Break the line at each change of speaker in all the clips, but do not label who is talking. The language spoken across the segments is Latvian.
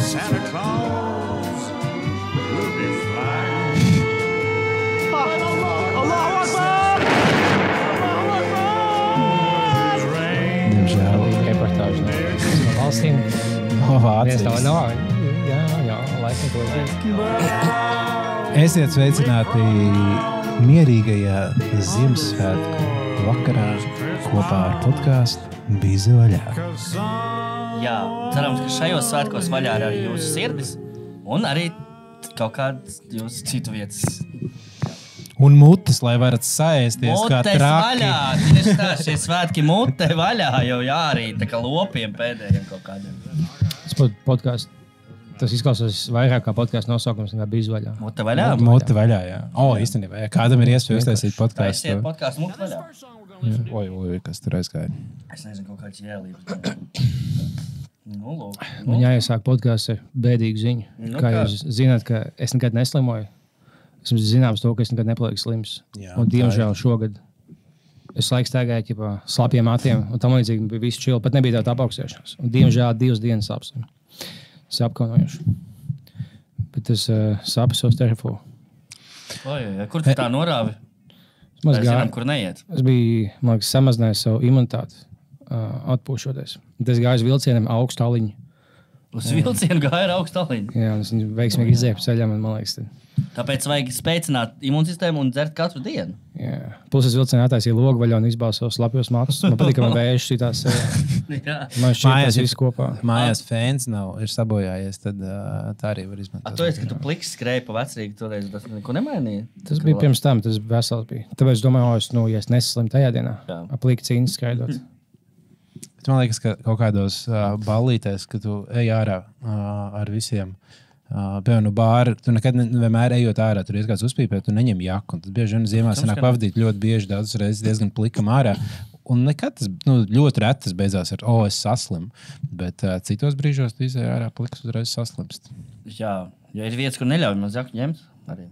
Santa Claus will be flying.
Diemžēl reportāžu no valstīm.
No
Viens tā
Vācijas.
nav. Jā, laikam to zinu.
Esiet sveicināti mierīgajā Ziemassvētku vakarā kopā ar podcastu Bīze vaļā.
Jā, cerams, ka šajos svētkos vaļā ir arī jūsu sirdis un arī kaut kādas jūsu citu vietas.
Un mutes, lai varat saēsties kā
Mutes
traki.
vaļā! Tieši tā, šie svētki mute vaļā jau jārīt, tā kā lopiem pēdējiem kaut kādiem.
Podcasts. Tas izklausās vairāk kā podcastu nosaukums nekā Bīze vaļā.
Mute vaļā?
Mute vaļā, jā. Īstenībā, jā. Kādam ir iespēja uztaisīt
Taisiet
podcastu?
podcastu mute vaļā.
Oi, kas tur aizgāja.
Es nezinu, kaut kāds jēlības. Nu, lūk.
Man jāiesāk podcasts ar bēdīgu ziņu.
Nu,
Kā
kā?
jūs zināt, ka es nekad neslimoju. Es jums zināms to, ka es nekad nepaliku slims.
Jā,
Un
tā
diemžēl šogad es laiks staigāju ķipā slapjiem matiem un tam līdzīgi bija viss chill. Pat nebija tāda apaugstēšanās. Un diemžēl 2 dienas apslim. Tas ir apkaunojoši. Bet es sapes uz terefonu.
Oi, kur tu tā norāvi?
Mēs
Mēs zinām, kur neiet.
Es biju, man liekas, samazinājis savu imunitāti, atpūšoties. Tas gāja uz vilcieniem augstu aliņu.
Uz vilcienu gāja ar augstu aliņu.
Jā, un es viņu veiksmīgi izdzēru pa ceļam, un man liekas,
Tāpēc vajag spēcināt imūnsistēmu un dzert katru dienu.
jā. Plus es vilcienā attaisīju logu vaļā un izbāzu savus slapjos matus. Man patīk, ka man vējš šitās.
Jā.
Man šķiet,
Mājās
tas
ir-
viss kopā.
Mājās fēns nav, ir sabojājies, tad tā arī var izmantot.
Tu esi, ka tu pliks skrēji pa vecrīgi toreiz, tas neko nemainīja?
Tas bija pirms tam, tas vesels bija. Tāpēc es domāju, ja es nesaslimu tajā dienā,
Jā.
aplīgi cīņas skaidrot.
Bet man liekas, ka kaut kādos ballītēs, kad tu ej ārā ar visiem, piemēram, no bāra, tu nekad vienmēr ejot ārā, tur ir kāds uzpīpē, tu neņem jaku. Un tas bieži vien ziemā
Protams,
sanāk
ka ne.
pavadīt ļoti bieži, daudzas reizes diezgan plikam ārā. Un nekad tas ļoti retas beidzās ar, es saslimu. Bet citos brīžos tu izēji ārā pliks uzreiz saslimst.
Jā, jo ir vietas, kur neļauj man zaku ņemt. Arī.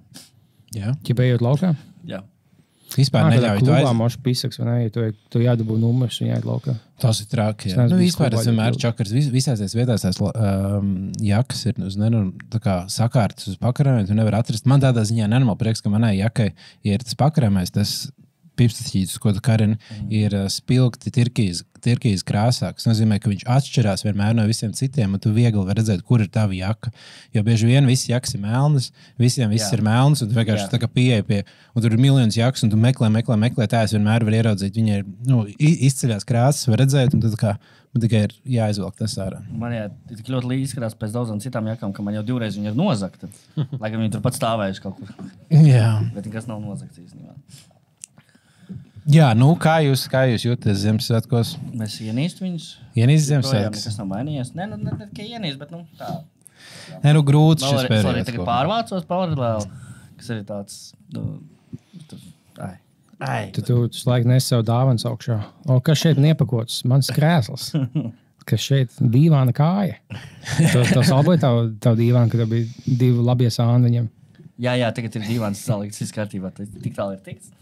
Jā.
Ķipējot laukā?
Jā.
Vispār neļauj to
klubā
aiziet.
mošu pisaks, vai ne? Ja tu jādabū numurs un jāiet laukā.
Tas ir traki.
Es
Jā.
neesmu bijis
Vispār
klubā
es vienmēr
ļoti
čakars. Visās tās vietās tās jakas ir tā kā sakārtas uz pakarēm. Tu nevar atrast. Man tādā ziņā nenormāli prieks, ka manai jakai ir tas pakarēmais, tas pipstaķītis, ko tu karini, ir spilgti tirkīz krāsā. Tas nozīmē, ka viņš atšķirās vienmēr no visiem citiem, un tu viegli vari redzēt, kur ir tava jaka. Jo bieži vien visi jakas ir melnas, visiem viss
Jā.
ir melns, un tu vienkārši
Jā.
tā kā pieeja pie, un tur ir miljonus jakas, un tu meklē, tā es vienmēr varu ieraudzīt. Viņi ir izceļās krāsas, var redzēt, un tad kā man tikai ir jāizvelk tas ārā.
Man jā, tik ļoti līdzi izskatās pēc daudzām citām jakām, ka man jau 2 reizes viņa ir nozagta. Lai gan viņi tur pat stāvējuši kaut kur.
Jā.
Bet nekas nav nozagts īstenībā.
Jā, kā jūs jūtaties Ziemassvētkos?
Mēs ienīst viņus.
Ienīst
Projām
Ziemassvētkus?
nekas nav mainījies. Ne tikai ienīst, bet tā.
Nē, grūti
Vēl
šis
arī
periods.
tagad pārvācos paralēli, kas arī tāds, ai.
Tu laikam nes savu dāvanu augšā. O, kas šeit nepakots? Mans krēsls. Kas šeit dīvāna kāja. Tas alboja tavu dīvānu, ka tev bija 2 labie sāni viņam.
Jā, tagad ir dīvāns salikts, viss kārtībā. Tik tālu ir tikts.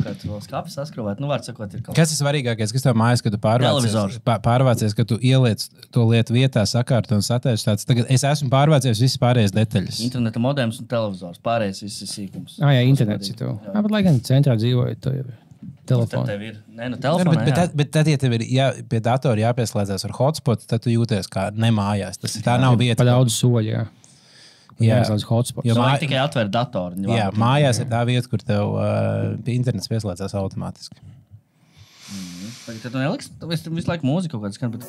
Kā tu vēl skāpi saskrūvēt, var sakot, ir kaut
Kas ir svarīgākais, kas tev mājas, kad tu
Televizors.
pārvācies, ka tu ieliec to lietu vietā, sakārto un satēsi tāds? Tagad es esmu pārvācies visas pārējās detaļas.
interneta modems un televizors. Pārējais viss ir sīkums.
Jā, internets ir tev. Jā, bet lai gan centrā dzīvoja, to jau ir
Tad
telefonu.
tev ir. Nē, nu
Bet,
telefonā, jā.
bet tad, ja tev ir pie datora jāpieslēdzas ar hotspot, tad tu jūties kā nemājās. Tā nav vieta.
Pa daudz soļu, jā.
Jā.
Jāizlādz hotspots.
Jo
Tu
mā-
vajag tikai atvērt datoru.
Jā, mājās ir tā vieta, kur tev internets pieslēdzas automātiski.
Tad tu neliksi, tu visu laiku mūziku kaut kāds skan, bet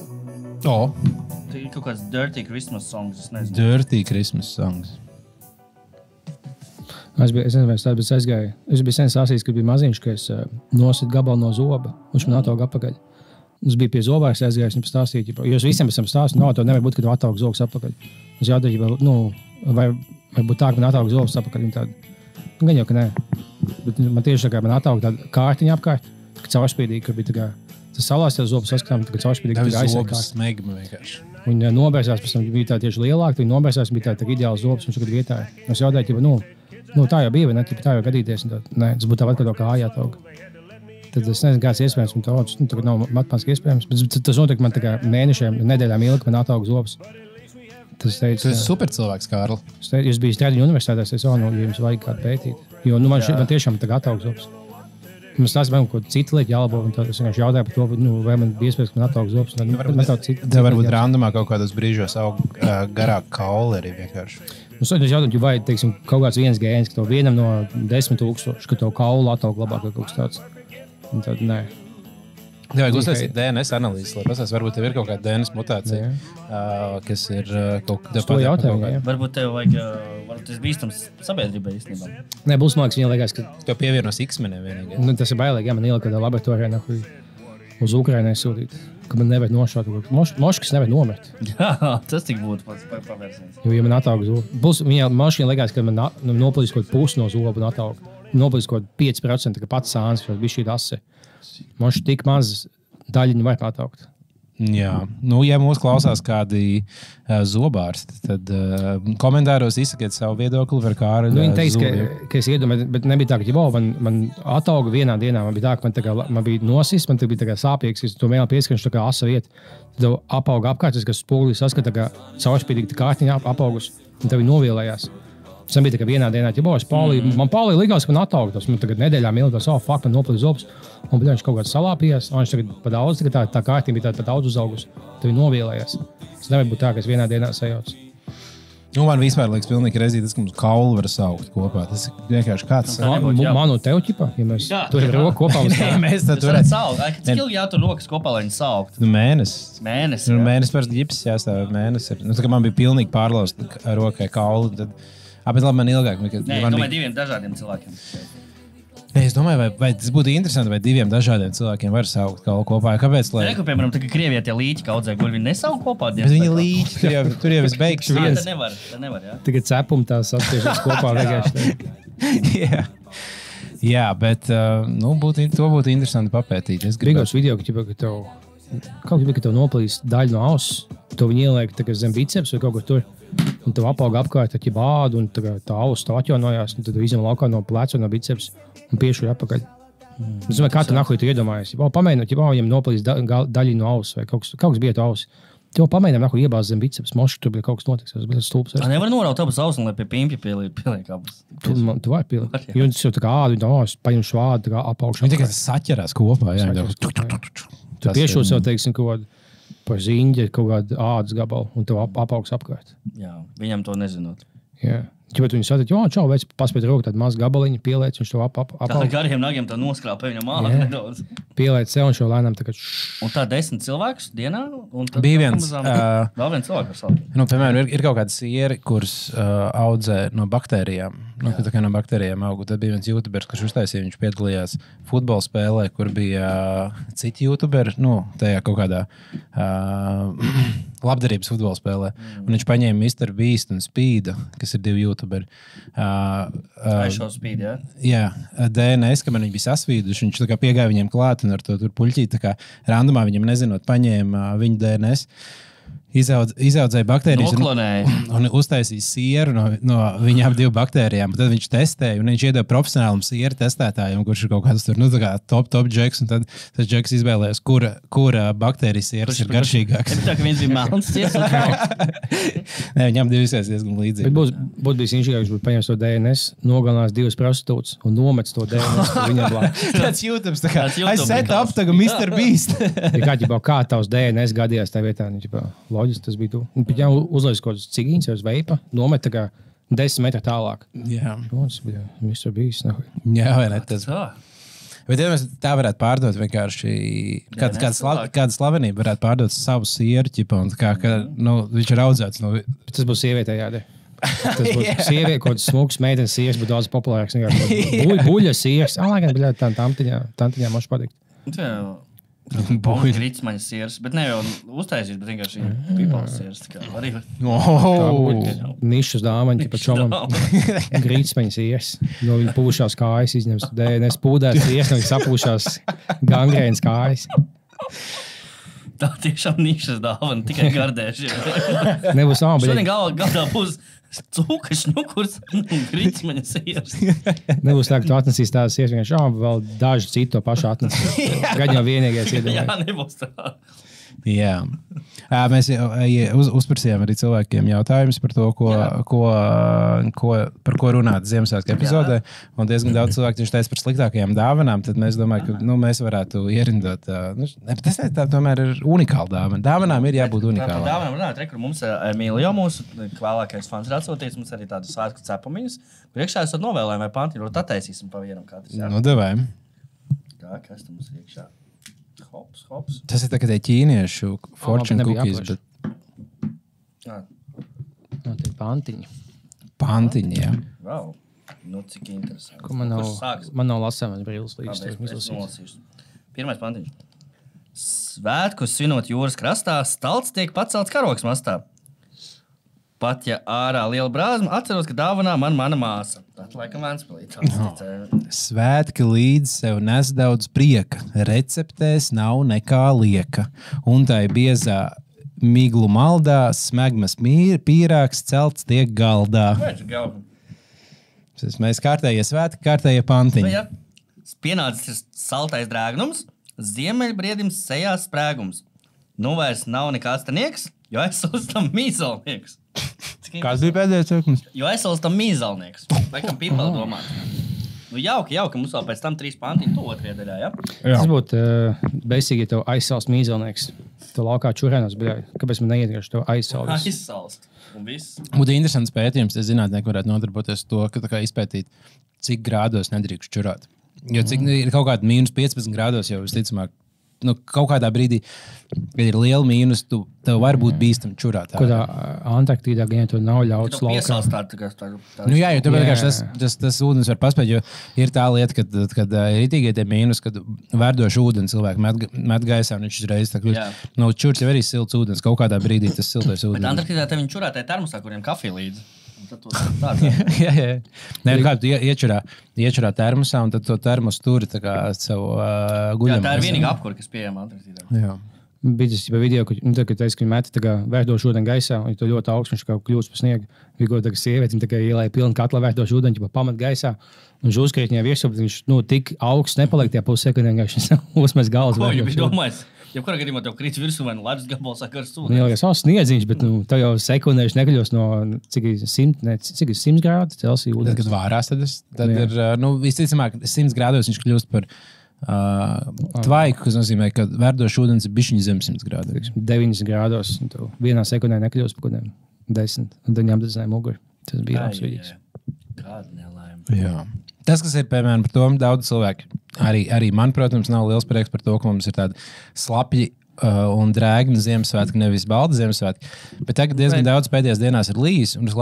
tu ir kaut kāds dirty Christmas songs, es nezinu.
Dirty Christmas songs.
Es nezinu, vai es tādu aizgāju. Es biju sen sāsījis, kad biju maziņš, ka es nositu gabalu no zoba. Viņš man atauga apakaļ. Es biju pie zobā, es aizgāju, viņam stāstīju. Jo es visiem esam stāstīju, no, to nevar būt, ka tu atauga zogs apakaļ. Es jautāju, vai būtu tā, ka man atauga zogs apakaļ. Viņa tāda, gan jau, ka nē. Bet man tieši tā kā man atauga tāda kārtiņa apkārt, ka caurspīdīgi, ka bija tā kā, tas salās tev zobus saskatām, ka caurspīdīgi, ka
Tev
aizsēja
zobus smegma vienkārši.
Viņa nobērsās, pēc tam bija tā tieši lielāka, viņa nobērsās, bija tā ideāls zobs, viņš tagad vietā. Es jautāju, tā jau bija, vai ne, tā jau gadīties. Nē, tas būtu tāpat, kā to kājā tauga. Tad es nezinu, kāds iespējams, un tagad nav matemātiski iespējams. Bet tas notiek man tā kā mēnešiem, nedēļām ilgi, man atauga zobs. Tas teica,
Tu esi super cilvēks, Kārli.
Jūs bijat Stradiņu universitātē, es jau jums vajag kādu pētīt. Jo man tiešām tagad atauga zobs. Mums tas man kaut ko citu lietu jālabo, un tad es vienkārši jautāju par to, vai man bija iespējas, ka man atauga zobs.
Tev varbūt randumā kaut kādos brīžos aug garāk kauli arī vienkārši.
Es jautāju, vai, teiksim, kaut kāds viens gēns, ka tev vienam no 10,000, ka tev kaulu atauga labāk vai kaut kas tāds. Un tad nē.
Tev vajag uztaisīt DNS analīzes, lai pasās, varbūt tev ir kaut kāda DNS mutācija, kas ir kaut
kas to jautājumu.
Varbūt tev vajag, varbūt tas bīstams sabiedrībai īstenībā.
Nē, būs māks, viņa liekas, ka...
Tev pievienos X-menē vienīgi.
Nu, tas ir bailīgi, man ielika kādā laboratorijā uz Ukrainai sūtīt, ka man nevar nošaut. Moškas nevar nomirt.
Jā, tas tik būtu pavērsiens.
Jo, ja man atauga zobu. Moškai liekas, ka man nopalīs kaut pusi no zobu un atauga. Nopalīs kaut 5%, ka pats sāns, ka bija šī ase. Moši tik maz daļiņu var ataugt.
Jā, ja mūs klausās kādi zobārsti, tad komentāros izsakiet savu viedokli par Kārļa
Viņi teica, ka es iedomāju, bet nebija tā, ka man atauga vienā dienā. Man bija tā, ka man bija nosis, man bija tā kā sāpīgs, es to vēl pieskaršu tā kā asa vieta. Tad apauga apkārt, kas spogulī saskata, ka caurspīdīgi kārtiņā apaugus, un tev novielējās. Tas bija tā, ka vienā dienā, man Paulī likās, ka man ataugtos. Man tagad nedēļām ilgās, fuck, man nopalīdz zobs. Un viņš kaut kāds salāpījās, un viņš tagad pa daudz, tā kārtība bija tā daudz uzaugus. Tev novielējās. Tas nevar būt tā, ka es vienā dienā sajaucu.
Man vispār liekas pilnīgi reizīt, ka mums kaulu var saukt kopā. Tas ir vienkārši kāds.
Man un tev ķipa, ja mēs tur ir roku kopā.
Nē, mēs tad
varētu saukt. Cik ilgi jātur rokas kopā, lai viņi saukt?
Mēnesis.
Mēnesis
par ģipsi jāstāv mēnesis. Tā kā man bija pilnīgi pārlaust rokai kaulu, tad... Bet labi, man ilgāk.
Nē, es domāju, diviem dažādiem cilvēkiem.
Es domāju, vai tas būtu interesanti, vai diviem dažādiem cilvēkiem var saukt kaulu kopā. Kāpēc?
Reku, piemēram, tā kā Krievijā tie līķi kaudzē guļ, viņi nesauk kopā.
Bet viņi līķi, tur jau es beigšu.
Tā nevar, jā.
Tagad cepumi tās atspiežas kopā vienkārši.
Jā, bet to būtu interesanti papētīt.
Gribētu video, ka tev nopalīst daļu no auss, to viņi ieliek zem biceps vai kaut kur tur. Un tev apauga apkārt ar ķibādu, un tā auss tā atjaunojās, un tad izņem laukā no pleca un no biceps un piešuļ apakaļ. Es domāju, kā tu nahuj tu iedomājies? Pamēģināt, ja viņam nopalīst daļu no auss vai kaut kas bija to auss. Tev pamēģinām nahuj iebāzt zem biceps, moši tur bija kaut kas notiks. Tas bija stulps.
Tā nevar noraut abas auss, lai pie pimpja pieliek abas.
Tu vari pielikt. Jo tas jau tā kā ādu, paņem švādu, tā kā apaugšu.
Viņi tikai saķerās kopā, jā.
Tu piešūs jau, teiksim, kaut kādu par ziņģi, kaut kādu ādas gabalu, un tev apaugs apkārt.
Jā, viņam to nezinot.
Jā. Ķipat viņi saka, čau, veic, paspēt roku tādu mazu gabaliņu, pieliec, viņš to apaugs.
Tā gariem nagiem tā noskrāpē viņam ādu nedaudz.
Pieliec sev un šo lēnām tā kā...
Un tā 10 cilvēkus dienā?
Bija viens.
Vēl viens cilvēks var saukt.
Piemēram, ir kaut kāda sieri, kuras audzē no baktērijām. Tā kā no baktērijām augu. Tad bija viens YouTubers, kurš uztaisīja, viņš piedalījās futbola spēlē, kur bija citi YouTuberi, tajā kaut kādā labdarības futbola spēlē. Un viņš paņēma Mr. Beast un Speeda, kas ir divi YouTuberi.
Šo Speed, jā?
Jā, DNS, kamēr viņi bija sasvīduši, viņš tā kā piegāja viņiem klāt un ar to tur puļķīt, tā kā randumā viņam nezinot, paņēma viņu DNS. Izaudzēja baktērijas un uztaisīja sieru no viņa ap divu baktērijām. Tad viņš testēja, un viņš iedeva profesionālam sieru testētājam, kurš ir kaut kāds tur, top džeks, un tad tas džeks izvēlējās, kura baktērijas sieras ir garšīgāks.
Tā, ka viens bija melns sieras.
Nē, viņam divisies diezgan līdzīgi.
Bet būtu bijis inžīgāks, būtu paņems to DNS, nogalinās divas prostitūtas un nomets to DNS viņam blāk.
Tāds YouTube, tā kā, I set up tagad Mr. Beast.
Kā tavs DNS gadījās tā vietā, loģiski tas bija tu. Viņam uzlaiž kaut kāds cigīns vai veipa, nomet tā kā 10 metru tālāk.
Jā.
Tas bija Mr. Beast.
Jā, vai ne tas? Bet ja mēs tā varētu pārdot vienkārši, kāda slavenība varētu pārdot savu sieru, un viņš ir audzēts.
Tas būs sievietē jādara. Tas būs sieviete, kaut kāds smuks meitenes sieras, būtu daudz populārāks. Buļļa sieras. Lai gan tantiņā moši patikt.
Grītsmaņas sieras, bet ne jau uztaisīt, bet vienkārši pīpāls sieras.
Nišas dāmaņi, pa čomam. Grītsmaņas sieras. No viņa pūšās kājas izņems DNS pūdēs sieras, no viņa sapūšās gangrēnas kājas.
Tā tiešām nišas dāvana, tikai gardēši.
Nebūs nav, bet...
Šodien galdā būs Cūka, šņukurs un grīcmeņa siers.
Nebūs tā, ka tu atnesīs tādas siers, vienkārši vēl daži citu to pašu atnesīs. Gan jau vienīgais
Jā,
iedomājas.
nebūs tā.
Jā. Mēs uzprasījām arī cilvēkiem jautājumus par to, par ko runāt Ziemassvētku epizodē. Un diezgan daudz cilvēku tieši teica par sliktākajām dāvanām. Tad mēs domājam, ka mēs varētu ierindot. Tas tā tomēr ir unikāla dāvana. Dāvanām ir jābūt
Par
unikālām.
dāvanām runāt, kur mums Emīlija, mūsu vēlākais fans ir atsūtījis. Mums arī tādu svētku cepumiņus. Priekšā esat novēlējumi vai pantiņu, tad attaisīsim pa vienam katrs. Jā.
Nu, davai.
Tā, kas tam mums iekšā? Hops.
Tas ir tā, ka tie ķīniešu fortune
nebija
cookies,
jāplaš.
bet
Jā.
No, tie pantiņi.
pantiņi, jā.
Wow. Nu, cik interesanti.
Ko man nav,
Kurš sāks?
man nav lasāmas brīvas līdz.
Es nolasīšu. Pirmais pantiņš. Svētkus svinot jūras krastā, stalts tiek pacelts karogs mastā. Pat ja ārā liela brāzma, atceros, ka dāvanā mana māsa. Tad laikam Vēnspilī.
Svētki līdz sev nes daudz prieka, receptēs nav nekā lieka. Un tai biezā miglu maldā smegmas pīrāgs celts tiek galdā. Mēs kārtējie svētki, kārtējie pantiņi.
Ja pienācis ir saltais drēgnums, ziemeļbriedim sejās sprēgums. Nu vairs nav nekāds tanieks, jo aizsals tam mīzalnieks.
Kāds bija pēdējais teikums?
Jo aizsals tam mīzalnieks. Laikam pīpeli domāt. Nu jauki, mums vēl pēc tam 3 pantiņi to otrajā daļā, ja?
Tas būtu beisīgi, ja tev aizsalst mīzelnieks. Tu laukā čurēnos bija. Kāpēc man neiedriešu tev aizsalst?
Aizsalst. Un viss.
Būtu interesants pētījums, ja zinātnieki varētu nodarboties to, ka tā kā izpētīt, cik grādos nedrīkst čurāt. Jo cik ir kaut kāda mīnus 15 grādos jau visticamāk, kaut kādā brīdī, kad ir liela mīnus, tev var būt bīstami čurāt.
Kādā Antarktīdā gan to nav ļauts
Tu
laukā.
piesals tā.
Nu jā, jo tev vienkārši tas ūdens var paspēt, jo ir tā lieta, kad ir itīgie tie mīnus, kad verdošu ūdeni cilvēki met gaisā un viņš uzreiz tā kļūst. Nu, čurs jau arī silts ūdens, kaut kādā brīdī tas siltais ūdens.
Bet Antarktīdā te viņi čurātai termosā, kuriem kafija līdzi.
jā. Nē, kā tu iečurā termosā un tad to termosu turi tā kā savu guļamu.
Jā, tā ir vienīga apkura, kas pieejama Antarktīdā.
Jā.
Bija tas video, ka viņi meta vērdošu ūdeni gaisā, un tu ļoti augsts, viņš kaut kļūst pa sniegu. Bija kaut kāda sieviete, viņa ielēja pilnu katlu vērdošu ūdeni, jau pamat gaisā, un viņš uzkrīt viņai virsū, bet viņš tik augsts nepaliek tajā pussekundē, ka viņš uzmēs galvas.
Ko viņš bija domājis? Jebkurā gadījumā tev krīt virsū vai ledus gabals ar karstu ūdeni.
Viņa jau ir sniedziņš, bet tev jau sekundē viņš nekļūst no cik ir 100 grādu Celsija ūdens.
Kad vārās, tad ir, visticamāk, 100 grādos viņš kļūst par tvaiku, kas nozīmē, ka verdošs ūdens ir bišķiņi zem 100 grādu.
90 grādos, un tu vienā sekundē nekļūst par kādiem 10, un tad viņam dedzināja muguri. Tas bija labs vidīgs.
Kāda nelaime.
Jā. Tas, kas ir, piemēram, par to daudz cilvēku, arī man, protams, nav liels prieks par to, ka mums ir tādi slapji un drēgni Ziemassvētki, nevis baldi Ziemassvētki. Bet tagad diezgan daudz pēdējās dienās ir līs, un visu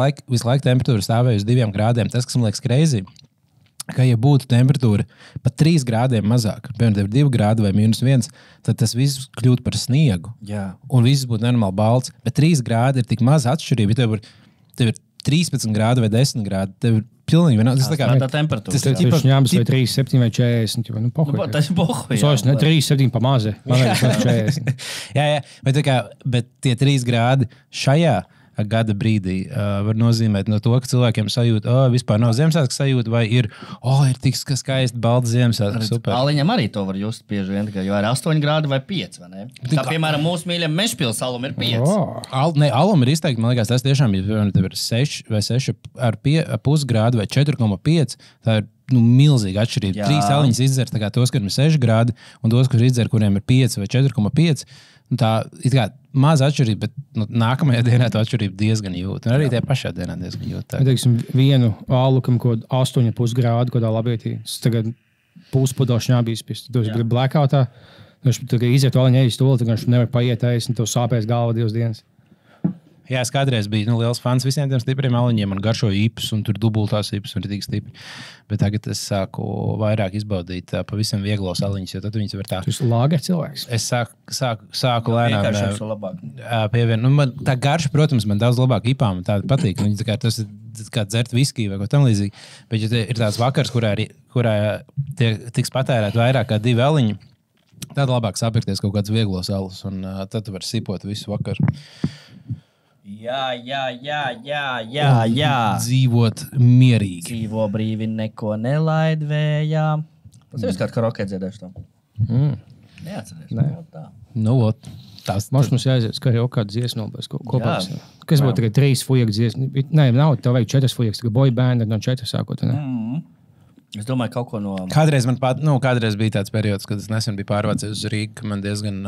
laiku temperatūra stāvēja uz 2 grādiem. Tas, kas man liekas crazy, ka, ja būtu temperatūra pat 3 grādiem mazāk, piemēram, tev ir 2 grādi vai -1, tad tas viss kļūtu par sniegu.
Jā.
Un viss būtu normāli balts. Bet 3 grādi ir tik maz atšķirība. Tev ir 13 grādi vai 10 grādi. Tev ir pilnīgi vienā. Tas
Tā temperatūra.
Tas
Tas ir ņēmums vai 3, 7 vai 40. Nu,
Tas ir bohu.
Sos, 3, 7 pa mazi. Man liekas, 40.
jā. Bet tie 3 grādi šajā gada brīdī var nozīmēt no to, ka cilvēkiem sajūta, vispār nav Ziemassvētku sajūta, vai ir tik skaisti balda Ziemassvētku. Super.
Aliņam arī to var just bieži vien, jo ir 8 grādi vai 5, vai ne? Tā, piemēram, mūsu mīļiem Mežpils salam ir 5.
Alam ir izteikti, man liekas, tas tiešām ir, ja tev ir 6 vai 6,5 grādi vai 4,5. Tā ir milzīga atšķirība. 3 aliņas izdzer tos, kuriem ir 6 grādi, un tos, kuriem izdzer, kuriem ir 5 vai 4,5. Tā ir kā maza atšķirība, bet nākamajā dienā tā atšķirība diezgan jūt. Un arī tajā pašā dienā diezgan jūt.
Teiksim, vienu alu, kam kaut 8,5 grādu, kādā labietī. Tas tagad puspudošs ņābīs pēc. Tu esi blackoutā. Viņš iziet to aliņu, ejis toli, tad viņš nevar paiet ēst, un tev sāpēs galva 2 dienas.
Jā, es kādreiz biju liels fans visiem tiem stipriem aliņiem. Man garšoja īpas, un tur dubultās īpas, un ir tik stipri. Bet tagad es sāku vairāk izbaudīt pavisam vieglos aliņus, jo tad viņas var tā.
Tu esi lāger cilvēks.
Es sāku lēnām
labāk.
tā garša, protams, man daudz labāk ipām, man tāda patīk. Tas ir kā dzert viskiju vai ko tam līdzīgi. Bet ja ir tāds vakars, kurā tiks patērēt vairāk kā 2 aliņi, tad labāk sapirkties kaut kāds vieglos alus, un tad tu vari sipot visu vakaru.
Jā.
Dzīvot mierīgi.
Dzīvo brīvi, neko nelaid vējā. Tas ir kāds karaoke dziedēšu tam. Neatceries.
Nē.
Tā.
Nu, ot, tas
Mums jāiziet, ka jau kāda dziesma būs kopā.
Jā.
Kas būtu tagad 3 fujaku dziesmas? Nē, nav, tev vajag 4 fujakas, tagad boy band no 4 sākot. Ne?
Es domāju, kaut ko no...
Kādreiz bija tāds periods, kad es nesen biju pārvācies uz Rīgu, ka man diezgan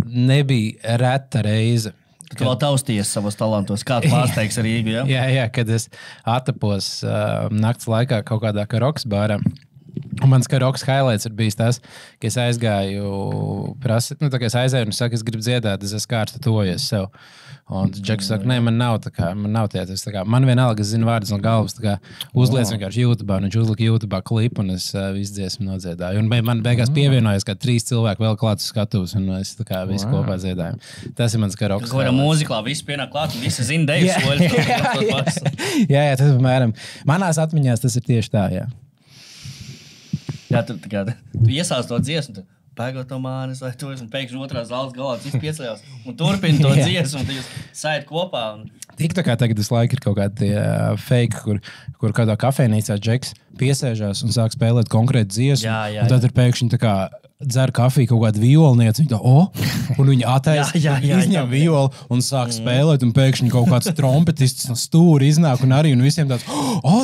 nebija reta reize.
Tu vēl taustījies savos talantos. Kā tu pārsteigsi Rīgu, ja?
Jā, kad es atapos nakts laikā kaut kādā karoks bārā. Un mans karoks highlights ir bijis tas, ka es aizgāju, es aizēju un saku, es gribu dziedāt, es esmu kārstatojies sev. Un Džeks saka, nē, man nav tāds. Man vienalga, es zinu vārdus no galvas, uzliec vienkārši YouTube, un viņš uzlika YouTube klipu, un es visu dziesmu nodziedāju. Un man beigās pievienojas, ka 3 cilvēki vēl klāt uz skatuves, un es visu kopā dziedāju. Tas ir mans karoks.
Kaut kādā mūziklā viss pienāk klāt, un visi zina deju soļus.
Jā, tas apmēram. Manās atmiņās tas ir tieši tā, jā.
Jā, tu iesāc to dziesmu, pēgot to mānis vai to, un pēkšņi otrā zāles galā viss piecējās un turpina to dziesmu, un jūs sajat kopā.
Tik tā kā tagad visu laiku ir kaut kādi fake, kur kādā kafejnīcā Džeks piesēžās un sāk spēlēt konkrētu dziesmu.
Jā.
Un tad ir pēkšņi tā kā dzer kafiju kaut kādu violnieci, viņa un viņa attaisa, izņem violu un sāk spēlēt, un pēkšņi kaut kāds trompetists no stūra iznāk un arī, un visiem tāds,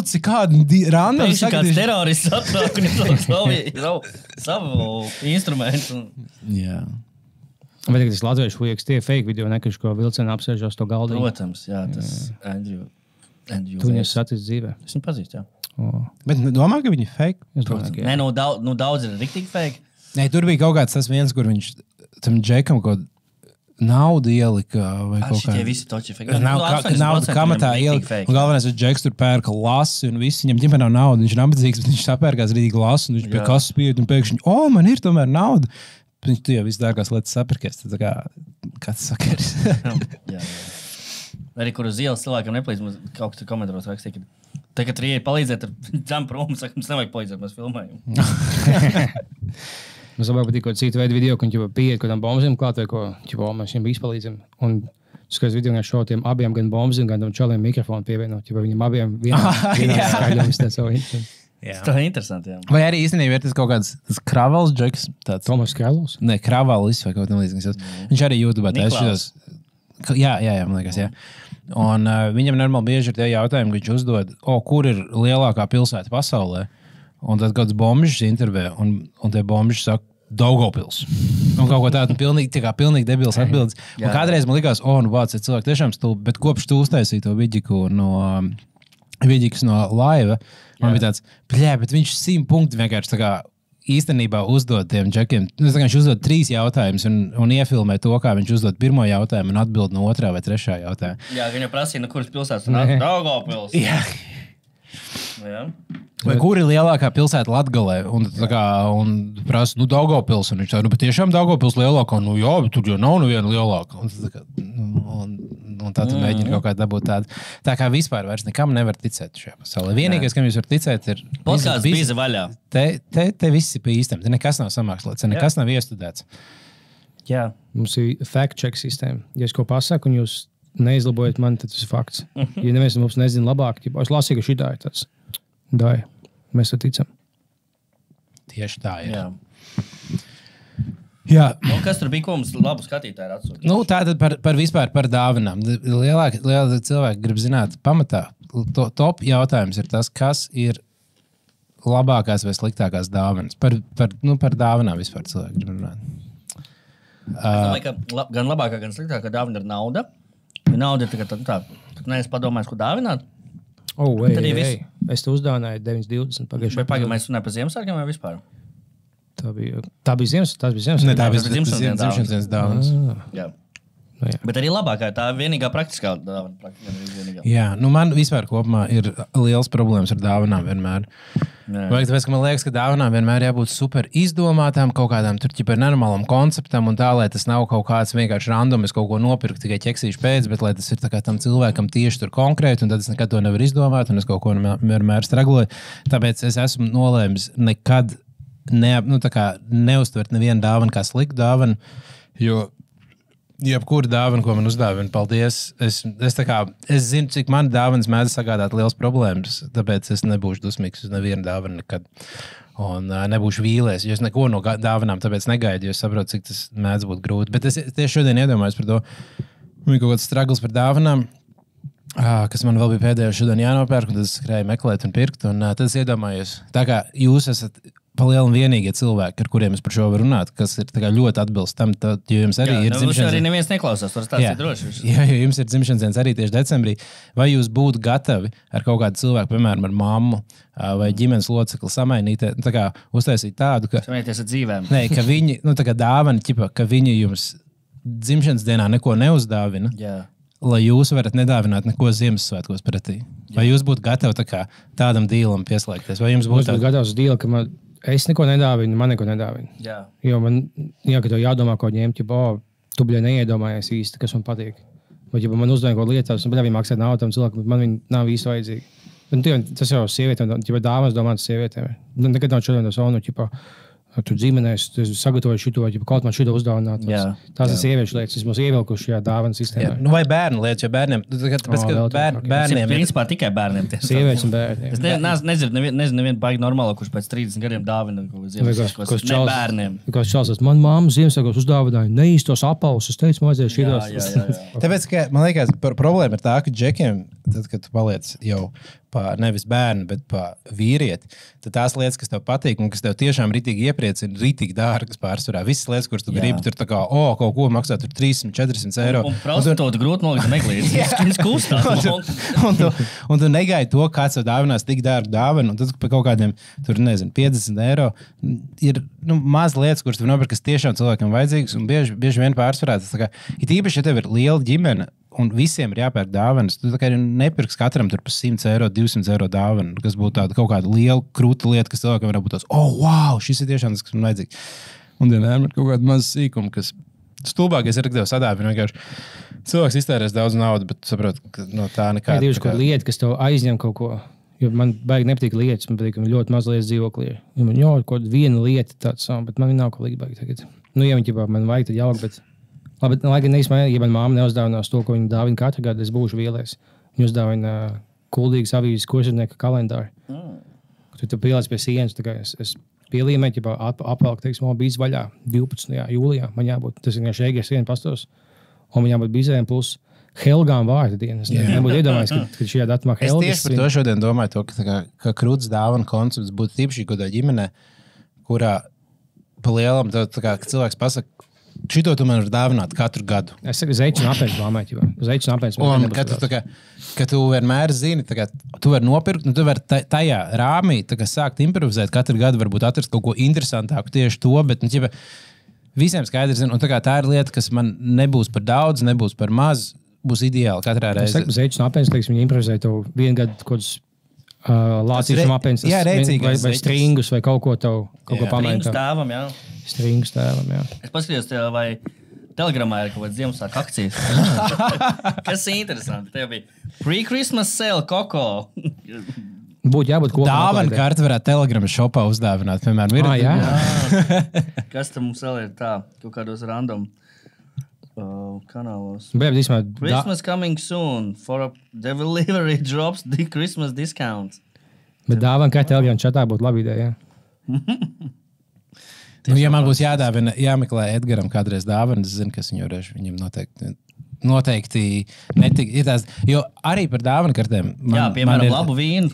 cik kādi random.
Pēkšņi kāds terorists atnāk un izlauc savu instrumentu.
Jā.
Vai tagad tas latviešu fujaks, tie fake video, nekaž, ko vilcienā apsēžos to galdiņu?
Protams, jā, tas Andrew.
Tu viņus satiec dzīvē.
Es viņu pazīstu, jā.
Bet domā, ka viņi fake?
Es domāju, ka jā.
Nē, daudz ir riktīgi fake.
Nē, tur bija kaut kāds tas viens, kur viņš tam Džekam kaut naudu ielika vai kaut kā.
Šitie visi toči fake.
Naudu kamatā ielika. Un galvenais, ka Džeks tur pērka lasu un viss. Viņam ģimenē nav naudu. Viņš ir nabadzīgs, bet viņš sapērkās rīdīgi lasu. Un viņš pie kasas pieeja un pēkšņi, man ir tomēr nauda. Viņš tu jau viss dārgās lietas sapirkēs. Tad kā, kāds sakars.
Jā. Arī kur uz ielas cilvēkam neplīdz, mums kaut kas tur komentāros rakstīja, ka tagad rieji palīdzēt ar dzam prom, saka, mums nevajag palīdzēt, mēs filmējam.
Mums labāk patīk kaut citu veidu video, ka viņi pieiet kaut kādām bombzim klāt vai ko, mēs viņiem izpalīdzam. Un skatoties video, gan šo tiem abiem, gan bombzim, gan tam čaliem mikrofonu pievienot, viņam abiem vienā skaļām iztēt savu interesantu.
Tā ir interesanti, jā.
Vai arī īstenībā ir tas kaut kāds Kravals Džeks?
Tomas Kravalis?
Nē, Kravalis vai kaut tam līdzīgs. Viņš arī YouTube taisījās. Jā, man liekas, jā. Un viņam normāli bieži ir tie jautājumi, ka viņš uzdod, kur ir lielākā pilsēta pasaulē? Un tad kāds bombžs intervē, un tie bombži saka, Daugavpils. Un kaut ko tādu pilnīgi debils atbildes. Un kādreiz man likās, vāc, ir cilvēki tiešām stulbi, bet kopš tu uztaisīji to Viģiku no laiva, man bija tāds, bet viņš 100 punkti vienkārši tā kā īstenībā uzdod tiem džekiem. Viņš uzdod 3 jautājumus un iefilmē to, kā viņš uzdod pirmo jautājumu un atbild no 2. vai 3. jautājuma.
Jā, viņa prasīja, no kuras pilsētas nāk Daugavpils. Jā.
Vai kur ir lielākā pilsēta Latgalē? Un prasa, Daugavpils. Un viņš tā, bet tiešām Daugavpils lielākā? Jā, bet tur jau nav neviena lielāka. Un tā tu mēģini kaut kā dabūt tādu. Tā kā vispār vairs nekam nevar ticēt šajā pasaulē. Vienīgais, kam jūs var ticēt, ir...
Podkāsts bīza vaļā.
Te viss ir pa īstam. Te nekas nav samākslēts. Te nekas nav iestudēts.
Jā.
Mums ir fact-check sistēma. Ja es ko pasaku un jūs neizlabojat mani, tad tas ir fakts. Ja neviens mums nezina labāk, es lasīju, ka šitā ir tāds. Dai, mēs to ticam.
Tieši tā ir.
Jā. Kas tur bija, ko mums labu skatītāju atsūtīja?
Tātad vispār par dāvinām. Lielāki cilvēki grib zināt pamatā. Top jautājums ir tas, kas ir labākās vai sliktākās dāvanas. Par dāvinām vispār cilvēki grib runāt.
Es domāju, ka gan labākā, gan sliktākā dāvana ir nauda. Ja nauda ir tā, neesi padomājis, ko dāvināt.
Es te uzdāvināju 9.20 pagājušajā.
Bet mēs runājam par Ziemassvētkiem vai vispār?
Tā bija Ziemassvētku.
Ne, tā bija dzimšanas dāvanas.
Jā. Bet arī labākā, tā vienīgā praktiskā dāvana.
Jā, man vispār kopumā ir liels problēmas ar dāvanām vienmēr. Vai tāpēc, ka man liekas, ka dāvanām vienmēr jābūt super izdomātām, kaut kādām tur ķipa normālam konceptam un tā, lai tas nav kaut kāds vienkārši random, es kaut ko nopirku tikai ķeksīšu pēc, bet lai tas ir tā kā tam cilvēkam tieši tur konkrēti, un tad es nekad to nevaru izdomāt, un es kaut ko vienmēr stragloju. Tāpēc es esmu nolēmis nekad neuztvert nevienu dāvanu kā sliktu dāvanu, jo Jebkura dāvana, ko man uzdāvina, paldies. Es zinu, cik man dāvanas mēdz sagādāt liels problēmas, tāpēc es nebūšu dusmīgs uz nevienu dāvanu nekad. Un nebūšu vīlies, jo es neko no dāvanām tāpēc negaidu, jo es saprotu, cik tas mēdz būt grūti. Bet es tieši šodien iedomājos par to, man ir kaut kāds struggles par dāvanām, kas man vēl bija pēdējo šodien jānopērk, un tad es skrēju meklēt un pirkt. Un tad es iedomājos, tā kā jūs esat palieli un vienīgie cilvēki, ar kuriem es par šo varu runāt, kas ir ļoti atbilst tam, jo jums arī ir dzimšanas
arī neviens neklausās, var stāstīt droši.
Jā, jo jums ir dzimšanas dienas arī tieši decembrī. Vai jūs būtu gatavi ar kaut kādu cilvēku, piemēram, ar mammu vai ģimenes locekli samainīt, tā kā uztaisīt tādu, ka...
Samainīties ar dzīvēm.
Nē, ka viņi, tā kā dāvana, ķipa, ka viņi jums dzimšanas dienā neko neuzdāvina, lai jūs varat nedāvināt neko Ziemassvētkos pretī. Vai jūs būtu gatavi tādam dīlam pieslēgties? Vai jums būtu
gatavs dīla, ka es neko nedāvinu, man neko nedāvinu.
Jā.
Jo man, ka tev jādomā, ko ņemt, tu bļai neiedomājies īsti, kas man patīk. Vai man uzdevumi kaut lietas, un viņi maksā naudu tam cilvēkam, bet man viņi nav īsti vajadzīgi. Tas jau sievietēm, dāmas domātas sievietēm. Nekad nav šodien no savu, tu dzīmenēs, tu sagatavoji šito, kaut man šito uzdāvināt. Tās ir sieviešu lietas, es mums ievilkuši šajā dāvana sistēmā.
Vai bērnu lietas, jo bērniem, tāpēc, ka bērniem
ir principā tikai bērniem.
Sievietes un bērni.
Es nezinu nevienu baigi normālo, kurš pēc 30 gadiem dāvina Ziemassvētkos. Ne bērniem.
Kāds čals, man mamma Ziemassvētkos uzdāvināja neīstos apavus, es teicu, man vajadzēja šitos.
Tāpēc, ka, man liekas, problēma ir tā, ka džekiem, tad, kad tu paliec jau nevis bērnu, bet vīrieti, tad tās lietas, kas tev patīk un kas tev tiešām ritīgi iepriecina, ritīgi dārgas pārsvarā. Visas lietas, kuras tu gribi, tur kaut ko maksā 300-400 eiro.
Un prostitūta grūti nolikt meglītes. Skins kustās.
Un tu negaidi to, kāds tev dāvinās tik dārgu dāvanu, un tad par kaut kādiem, 50 eiro ir maz lietas, kuras tu nopirki, kas tiešām cilvēkam vajadzīgas, un bieži vien pārsvarā. Ir īpaši, ja tev ir liela ģimene, un visiem ir jāpērk dāvanas. Tu nepirks katram tur par 100 eiro, 200 eiro dāvanu, kas būtu tāda kaut kāda liela, krūta lieta, kas cilvēkam varētu būt tās, wow, šis ir tiešām tas, kas man vajadzīgs. Un vienmēr ir kaut kāda maza sīkuma, kas stulbākais ir, ka tev sadāvina. Vienkārši cilvēks iztērēs daudz naudu, bet saprot, ka no tā nekāda.
Ir kaut lieta, kas tev aizņem kaut ko. Jo man baigi nepatīk lietas, man patīk, ka man ļoti maz lietas dzīvoklī. Jo man jau kaut viena lieta tāds, bet man nav kaut līdz baigi tagad. Ja man vajag, tad jauk, bet... Labi, lai gan īstenībā, ja man māma neuzdāvinās to, ko viņa dāvina katru gadu, es būšu vīlies. Viņa uzdāvina kuldīgas avīzes kursinieka kalendāru. Tu pielāc pie sienas, tā kā es pielīmēju, ja apvelk, teiksim, bijis vaļā 12. jūlijā. Man jābūt, tas ir vienkārši ēgies sienu pastos, un man jābūt bizēm plus Helgām vārta dienas. Nebūtu iedomājies, ka šajā datumā Helgas...
Es tieši par to šodien domāju, ka krūts dāvana koncepts būtu tīpaši kādā ģimenē, kurā pa lielam, ka cilvēks pasaka, šito tu man var dāvināt katru gadu.
Es saku, zeiķinu apēns māmēt. Zeiķinu apēns.
Un, ka tu vienmēr zini, tu vari nopirkt, tu vari tajā rāmī sākt improvizēt. Katru gadu varbūt atrast kaut ko interesantāku tieši to, bet visiem skaidrs zinu. Un tā ir lieta, kas man nebūs par daudz, nebūs par maz, būs ideāli katrā reizē.
Es saku, zeiķinu apēns, viņi improvizē tev vienu gadu kaut kādus lācīšanu apēns.
Jā, reicīgais.
Vai stringus, vai kaut ko tev, kaut ko pamēģināt.
Stringus tēvam, jā.
Stringus tēvam, jā.
Es paskatījos, vai Telegramā ir kaut kāds Ziemassvētku akcijas. Kas ir interesanti. Tev bija pre-Christmas sale Koko.
Būtu jābūt kopā.
Dāvana karta varētu Telegrama shopā uzdāvināt, piemēram.
Jā.
Kas tam mums vēl ir tā? Kaut kādos random kanālos. Christmas coming soon. For a delivery drops the Christmas discounts.
Bet dāvana karta Telegrama chatā būtu labi ideja, jā.
Ja man būs jādāvina, jāmeklē Edgaram kādreiz dāvana, es zinu, kas viņam noteikti netika. Ir tās, jo arī par dāvana kartēm.
Jā, piemēram, labu vīnu.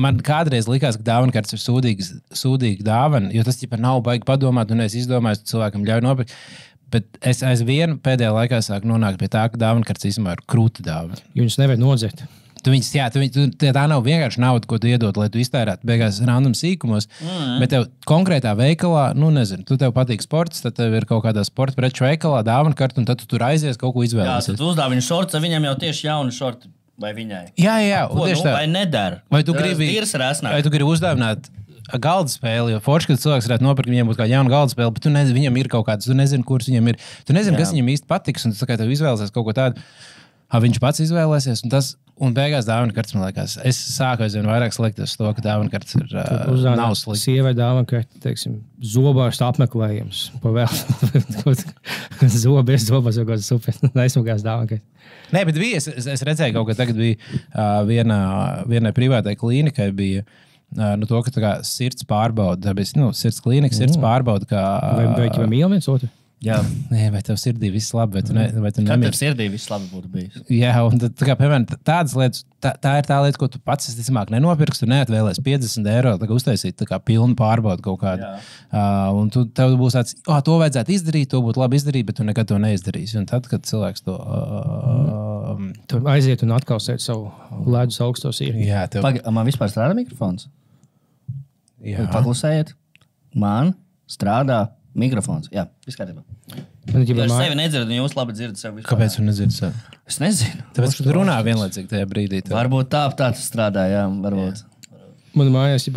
Man kādreiz likās, ka dāvana kartes ir sūdīga dāvana, jo tas nav baigi padomāt, un es izdomāju, ka cilvēkam ļauj nopirkt. Bet es aizvien pēdējā laikā sāku nonākt pie tā, ka dāvana kartes īstenībā ir krūta dāvana.
Viņus nevar nodzert.
Tā nav vienkārši nauda, ko tu iedod, lai tu iztērētu beigās random sīkumos, bet tev konkrētā veikalā, nezinu, tu tev patīk sports, tad tev ir kaut kādā sporta preču veikalā dāvana karta, un tad tu tur aizies kaut ko izvēlēsies.
Jā, tu uzdāvini šorts, viņam jau tieši jauni šorti vai viņai.
Jā,
ko, vai nedara?
Vai tu gribi uzdāvināt galda spēli, jo forši, kad cilvēks varētu nopirkt, viņam būtu kā jauna galda spēle, bet tu nezini, viņam ir kaut kāds, tu nezini, kurš viņam ir. Tu nezini, kas viņam īsti patiks, un tu tev izvēlēsies kaut ko tādu. Viņš pats izvēlēsies, un tas Un beigās dāvana kartes, man liekas, es sāku aizvien vairāk slikties to, ka dāvana kartes ir nav slikti.
Sievai dāvana kartes, teiksim, zobārstu apmeklējums. Zobi, bez zobās jau kāds super neizmugās dāvana kartes.
Nē, bet bija, es redzēju kaut, ka tagad bija vienai privātai klīnikai bija to, ka tā kā sirds pārbauda, tā bija, sirds klīnika, sirds pārbauda, kā...
Vai mīl viens otru?
Jā.
Nē, vai tev sirdī viss labi, vai tu
Kad
nemīli?
tev sirdī viss labi būtu bijis?
Jā, un tad, kā, piemēram, tādas lietas, tā ir tā lieta, ko tu pats, visticamāk, nenopirksi, tu neatvēlēs 50 eiro, tā kā uztaisīt tā kā pilnu pārbaudu kaut kādu. Un tev būs tāds, to vajadzētu izdarīt, to būtu labi izdarīt, bet tu nekad to neizdarīsi. Un tad, kad cilvēks to...
Tu aiziet un atkausēt savu ledus augstos īri.
Jā, tev...
Man vispār strādā mikrofons?
Jā.
Paklusējiet. Man strādā mikrofons. Jā, viss kārtībā. Jo es sevi nedzirdu, un jūs labi dzirdat sevi.
Kāpēc tu nedzirdi sevi?
Es nezinu.
Tāpēc, ka tu runā vienlaicīgi tajā brīdī.
Varbūt tā tas strādā, jā, varbūt.
Man mājās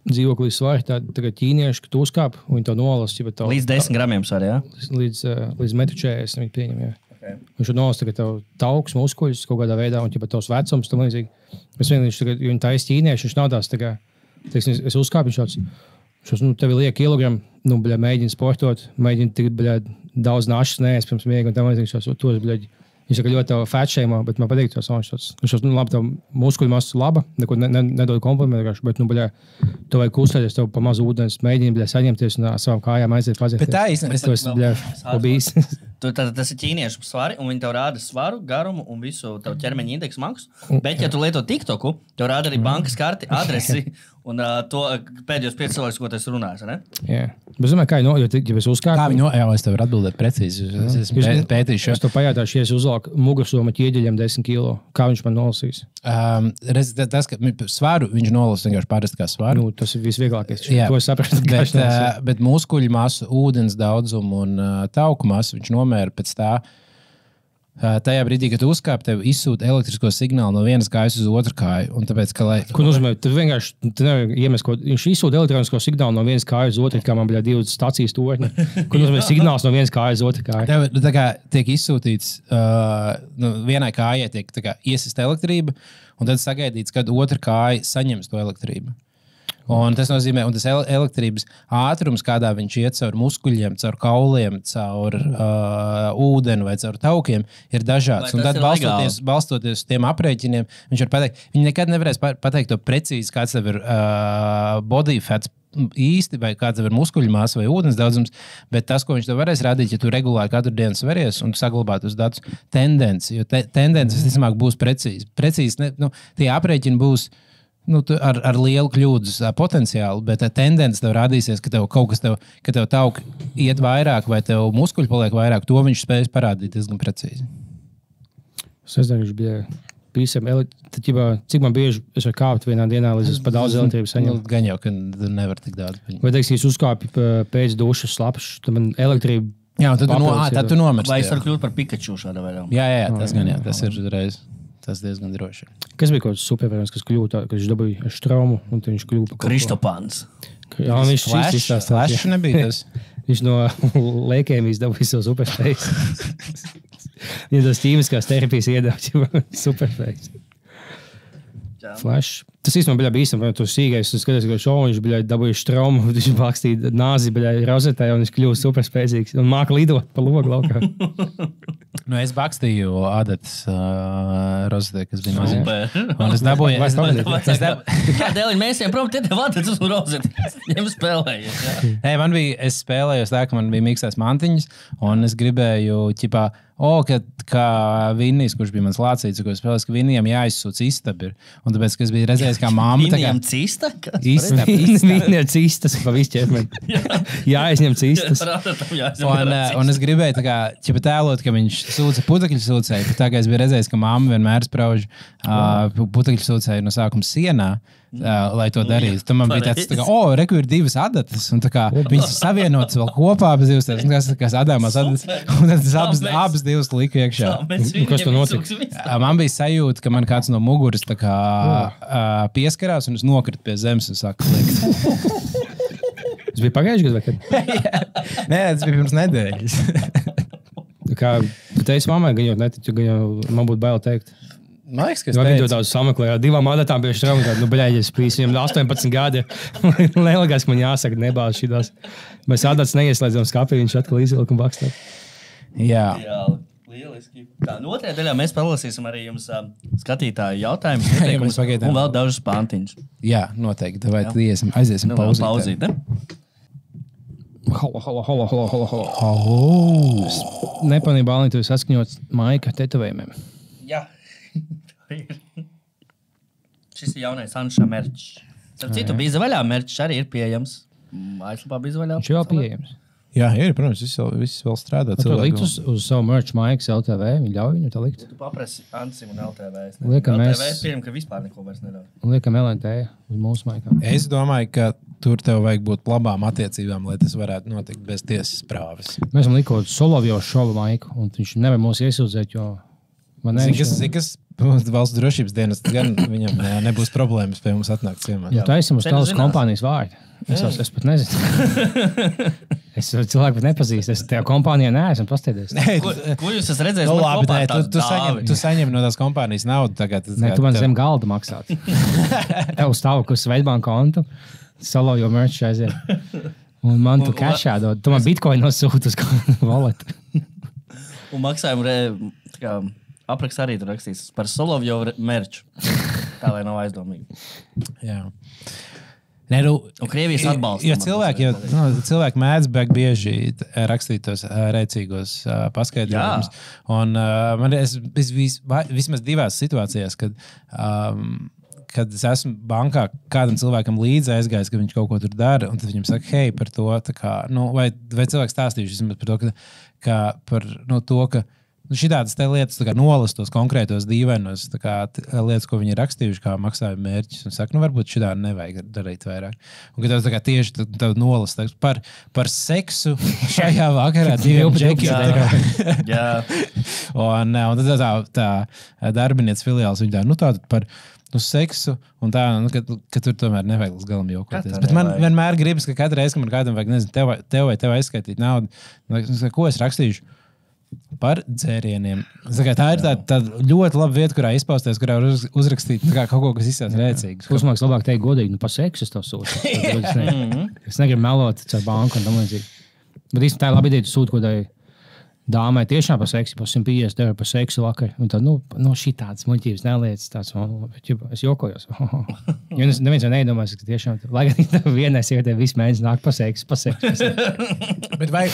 dzīvoklī svari tādi ķīnieši, ka tu uzkāp un viņi to nolas.
Līdz 10 gramiem svari, jā?
Līdz 1,40 viņi pieņem, jā. Okay. Viņš nolas tev tauks, muskuļus kaut kādā veidā un tos vecums tam līdzīgi. Es vienkārši, jo viņi taisa ķīnieši, viņš nav tās tā kā, teiksim, es uzkāpu, viņš tāds, tev ir liek kilogramu, mēģini sportot, mēģini tik, daudz našas neēst pirms miega, un tam līdzīgi, viņš saka ļoti fat-shame'ā, bet man patīk tos viņš labi, tev muskuļu masa laba, neko nedod komplimentu, bet, tev vajag kustēties, tev pa mazu ūdens, mēģini, saņemties un savām kājām aiziet pazēties.
Bet tā īstenībā,
tas ir ķīniešu svari, un viņi tev rāda svaru, garumu un visu tavu ķermeņa indeksu maksu. Bet, ja tu lieto TikToku, tev rāda arī bankas karti, adresi un to pēdējos 5 cilvēkus, ko tu esi runājis, ne?
Jā. Bet es domāju, ja es uzkāpu...
Kā viņi es tev varu atbildēt precīzi. Es esmu pētījuši.
Es to pajautāšu, ja es uzlāku mugursoma ķieģeļiem 10 kilo. Kā viņš man nolasīs?
Tas, ka svaru viņš nolas vienkārši parasti kā svaru.
Tas ir visvieglākais.
Jā,
to es saprastu.
Bet muskuļu masu, ūdens daudzumu un tauku masu viņš nomēra pēc tā. Tajā brīdī, kad tu uzkāp, tev izsūta elektrisko signālu no vienas kājas uz otru kāju. Un tāpēc, ka,
ko nozīmē? Tu vienkārši viņš izsūta elektrisko signālu no vienas kājas uz otru, kā man bija 2 stacijas torņi. Ko nozīmē signāls no vienas kājas uz otru kāju?
Tev tā kā tiek izsūtīts, vienai kājai tiek iesista elektrība, un tad sagaidīts, kad otra kāja saņems to elektrību. Un tas nozīmē, un tas elektrības ātrums, kādā viņš iet caur muskuļiem, caur kauliem, caur ūdeni vai caur taukiem, ir dažāds. Un tad balstoties uz tiem aprēķiniem, viņš var pateikt, viņi nekad nevarēs pateikt to precīzi, kāds tev ir body fats īsti, vai kāds tev ir muskuļu masa vai ūdens daudzums, bet tas, ko viņš tev varēs rādīt, ja tu regulāri katru dienu sveries un saglabāt uz datus tendenci, jo tendences, visticamāk, būs precīzi. Precīzi, tie aprēķini būs ar lielu kļūdas potenciālu, bet tendence tev rādīsies, ka tev kaut kas ka tev tauki iet vairāk vai tev muskuļi paliek vairāk, to viņš spējas parādīt diezgan precīzi.
Es nezinu, viņš bija pīsam, cik man bieži es varu kāpt vienā dienā, līdz es pa daudz elektrības saņemu.
Gan jau, ka nevar tik daudz.
Vai teiksim, es uzkāpi pēc dušas slapšs, tad man elektrība...
Jā, un tad tu nomirsti.
Vai es varu kļūt par Pikachu šādā veidā?
Jā, tas gan jā, tas ir uzreiz. Tas diezgan droši.
Kas bija kaut kāds supervērns, kas kļūta, kad viņš dabūja štraumu, un tad viņš kļūpa kaut ko?
Kristopans.
Jā, viņš izstāstās.
Flash nebija tas.
Viņš no leikēmijas dabūja savu superspējas. Viņa tos ķīmiskās terapijas iedāvā superspējas. Flash. Tas īstenībā bija bīstam, tu sīgais, tu skaties, ka šovu viņš bija dabūjuši traumu, viņš bakstīja nāzi, bija rozetē, un viņš kļūst superspēcīgs, un māka lidot pa logu laukā.
Es bakstīju adatas rozetē, kas bija mazāk. Un es dabūju...
Kādēļ mēs ejam tie tev adatas uz rozeti? Viņam spēlējies, jā.
Es spēlējos tā, ka man bija mīkstās mantiņas, un es gribēju, kā Vinnijs, kurš bija mans lācīts, ko es spēlēju, ka Vinnijam jāizsūc istabi. Un tāpēc, ka es biju redzējis, kā mamma...
Vinnijam cista?
Vinnijam cistas pa visu ķermeni. Jāizņem cistas.
Un es gribēju tēlot, ka viņš sūca putekļu sūcēju. Tā kā es biju redzējis, ka mamma vienmēr sprauž putekļu sūcēju no sākuma sienā, lai to darītu. Tad man bija tāds, reku ir 2 adatas, un viņas savienotas vēl kopā, bez 2, kas adāmās adatas, un tad abas 2 lika iekšā.
Kas to notika?
Man bija sajūta, ka man kāds no muguras pieskarās, un es nokritu pie zemes un sāku likt.
Tas bija pagājuši gadu vai kad?
Nē, tas bija pirms nedēļas.
Kā tu teici mammai, gan jau neticu, gan jau man būtu bail teikt.
Man liekas, ka
Vai viņi to daudz sameklēja? 2 adatām pie šķiram, tad, bļēģis, prīs, viņam 18 gadi. Lielākais man jāsaka, nebāz šitās. Mēs adats neieslēdzam skapī, viņš atkal izvilk un bakstā.
Jā.
Jā, lieliski. Tā, otrajā daļā mēs palasīsim arī jums skatītāju jautājumus,
mēs
ieteikumus
pagaidām.
un vēl dažus pantiņus.
Jā, noteikti. Vai aiziesim
Pauzīt, ne?
Nepanīja Bālī, tu esi atskaņots Maika tetovējumiem.
Jā. Šis ir jaunais Anša merčs. Starp citu, bija vaļā merčs arī ir pieejams. Aizlapā bija vaļā.
Viņš jau pieejams.
Jā, ir, protams, viss vēl strādā.
Tu likt uz savu merch Maikas LTV, viņi ļauj viņu tā likt.
Tu paprasi Ansim un LTV.
Liekam,
LTV
mēs-
pieņem, ka vispār neko vairs nedara.
Un liekam LNT uz mūsu Maikām.
Es domāju, ka tur tev vajag būt labām attiecībām, lai tas varētu notikt bez tiesas prāvas.
Mēs esam likot Solovjo šovu Maiku, un viņš nevar mūs iesūdzēt, jo... Man
Zini, kas valsts drošības dienas, gan viņam nebūs problēmas pie mums atnākt ciemā.
Nu, taisam uz
Ceļu
tavas
zinās.
kompānijas vārdu. Es pat nezinu. Es cilvēku pat nepazīstu. Es tajā kompānijā neesmu pasteidies.
Ko jūs esat redzējis?
Nu,
Man
labi,
kopā
nē,
tās dāvi.
tu saņem no tās kompānijas naudu tagad.
Nē, tu man zem galda maksāt. Tev stāv, kur Svetbank kontu, Solovjo merch aiziet. Un man tu cashā dod. Tu man bitcoin nosūti uz wallet.
Un maksājumu apraksts arī tur rakstīs par Solovjo merču. Tā lai nav aizdomīgi.
Jā. Nē, nu,
Un Krievijas atbalstu.
Jo cilvēki mēdz bieži rakstīt tos rēcīgos paskaidrojumus. Un es vismaz 2 situācijās, kad es esmu bankā, kādam cilvēkam līdzi aizgājis, ka viņš kaut ko tur dara, un tad viņam saka, hei, par to, kā, vai cilvēks stāstījuši par to, ka šitādas lietas nolas tos konkrētos dīvainos lietas, ko viņi ir rakstījuši, kā maksājuma mērķis. Un saka, varbūt šitā nevajag darīt vairāk. Un kad tev tieši tev nolas par seksu šajā vakarā 2 džekiem.
Jā.
Un tad tā darbinieca filiāls viņa tātad par seksu, un tā, ka tur tomēr nevajag līdz galam jokoties. Bet man vienmēr gribas, ka katru reizi, kad man kādam vajag, nezinu, tev aizskaitīt naudu, ko es rakstīšu? Par dzērieniem. Tā ir tāda ļoti laba vieta, kurā izpausties, kurā var uzrakstīt kaut ko, kas izsās rēcīgs.
Uzmāks labāk teikt godīgi, par seksu es tev sūtu. Es negribu melot ar banku un tam līdzīgi. Bet īstenībā tā ir laba ideja, tu sūti kodai dāmai tiešām par seksu, par 150 eiro par seksu vakar. Un tad, šī tādas muļķības neliecas tāds, bet es jokojos. Jo neviens jau neiedomājas, ka tiešām, lai gan vienai sievietei viss mēģina nākt par seksu.
Bet vai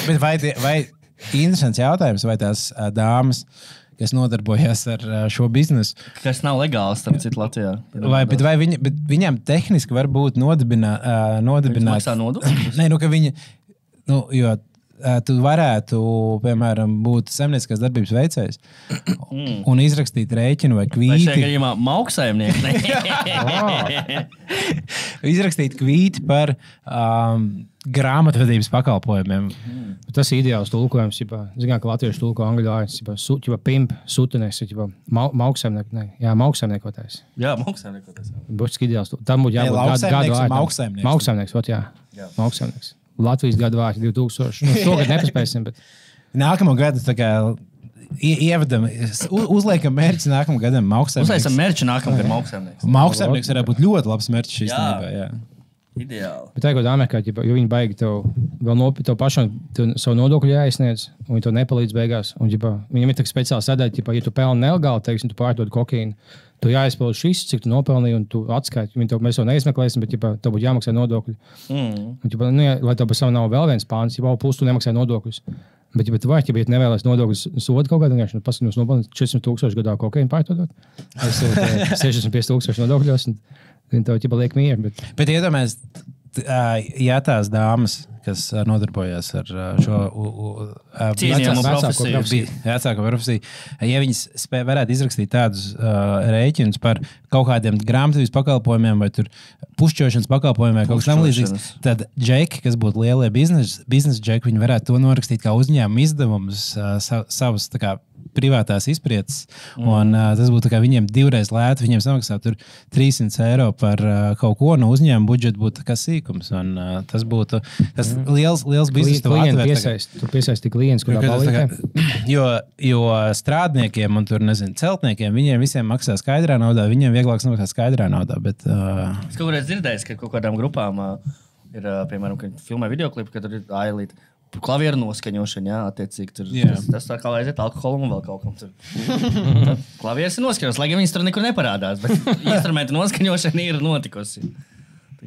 interesants jautājums, vai tās dāmas, kas nodarbojas ar šo biznesu,
Kas nav legāls, starp citu, Latvijā.
bet viņām tehniski var būt nodibināt.
Maksā nodokļus?
Nē, ka viņi, jo tu varētu, piemēram, būt saimnieciskās darbības veicējs un izrakstīt rēķinu vai
Vai šajā
kvīti.
gadījumā mauksaimnieki?
Izrakstīt kvīti par grāmatvedības pakalpojumiem.
Tas ir ideāls tulkojums. Zinām, ka latviešu tulko angļu vārds pimp, sutenes, mauksaimniekotājs.
Jā, mauksaimniekotājs.
Būtiski ideāls. Tam būtu jābūt
lauksaimnieks un
vārtam.
mauksaimnieks.
Mauksaimnieks, jā. Mauksaimnieks. Latvijas gadu vārds 2000. Šogad nepaspēsim, bet...
Nākamā gada ievedam, uzliekam mērķi nākamā gadam mauksaimnieks.
Uzlaicam merču nākamgad mauksaimnieks.
Mauksaimnieks varētu būt ļoti labs mērķis īstenībā. Jā.
Ideāli.
Bet tā ir kaut kāda Amerikā, jo viņi baigi tev vēl nopietni, tev pašam savu nodokļu jāizsniedz, un viņi tev nepalīdz beigās. Un, viņam ir tā speciāli sadaļa, ja tu pelni nelegāli, teiksim, tu pārdod kokaīnu, tu jāizpild šis, cik tu nopelnīji, un tu atskaiti. Mēs to neizmeklēsim, bet tev būtu jāmaksā nodokļi. Un, lai tev par savu nav vēl viens pāns, ja plus tu nemaksā nodokļus. Bet, ja tu nevēlies nodokļus sodu kaut kādā vienkārši, paskatās nopelnīt 400,000 gadā kokaīnu pārdodot, 65,000 nodokļos, un tev ķipa liek mieru.
Bet iedomājies, ja tās dāmas, kas nodarbojas ar šo
Cienījamu profesiju.
Vecāko profesiju, ja viņas varētu izrakstīt tādus rēķinus par kaut kādiem grāmatvedības pakalpojumiem vai pušķošanas pakalpojumiem vai kaut kas tamlīdzīgs, tad džeki, kas būtu lielie biznesa džeki, viņi varētu to norakstīt kā uzņēmuma izdevumus savas tā kā privātās izprieces, un tas būtu kā viņiem 2 reizes lēti, viņiem samaksā tur 300 eiro par kaut ko, no uzņēmuma budžeta būtu kā sīkums, un tas būtu, tas liels bizness tev atver.
Tu piesaisti klientus, kurā balītē.
Jo strādniekiem un tur, nezinu, celtniekiem, viņiem visiem maksā skaidrā naudā, viņiem vieglāk samaksā skaidrā naudā, bet...
Es kaut kādreiz dzirdējis, ka kaut kādām grupām ir, piemēram, kad filmē videoklipu, kad tur ir ailīt klavieru noskaņošana, jā, attiecīgi tur. Tas tā kā aiziet alkoholam un vēl kaut kam tur. Klavieris ir noskaņots, lai gan viņas tur nekur neparādās, bet instrumentu noskaņošana ir notikusi.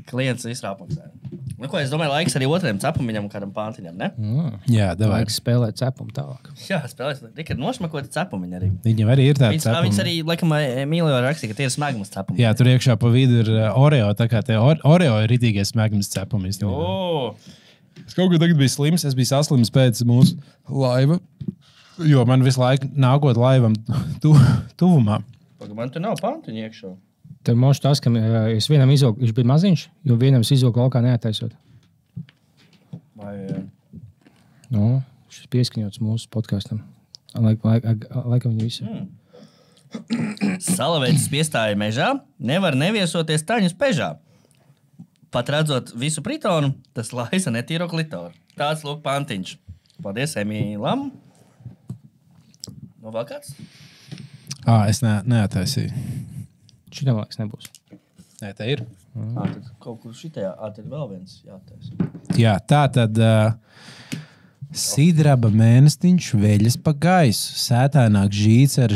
Klients izrāpmaksāja. Nu, ko es domāju, laiks arī otriem cepumiņam un kādam pāntiņam, ne?
Jā, davai.
Laiks spēlēt cepumu tālāk.
Jā, spēlēt. Tikai nošmakoti cepumiņi arī.
Viņam arī ir tāds cepumi.
Viņas arī, laikam, mīlēja rakstīja, ka tie ir smegmas cepumi.
Jā, tur iekšā pa vidu ir Oreo, tā kā tie Oreo ir ritīgie smegmas cepumi. Es kaut kā tagad biju slims, es biju saslims pēc mūsu laiva, jo man visu laiku nākot laivam tuvumā.
Man tur nav pāntiņi iekšā.
Tev moši tas, ka es vienam izvilku, viņš bija maziņš, jo vienam es izvilku laukā neataisot.
Vai...
No, šis pieskaņots mūsu podkastam. Laikam viņi visi.
Salavētis piestāja mežā, nevar neviesoties taņus pežā. Pat redzot visu pritonu, tas laisa netīro klitoru. Tāds lūk pāntiņš. Paldies Emīlam. No vēl kāds?
Es neataisīju.
Šitam laiks nebūs.
Nē, tā ir.
Tad kaut kur šitajā, tad vēl viens jātaisa.
Jā, tā tad sidraba mēnestiņš veļas pa gaisu, sētēnāk žīts ar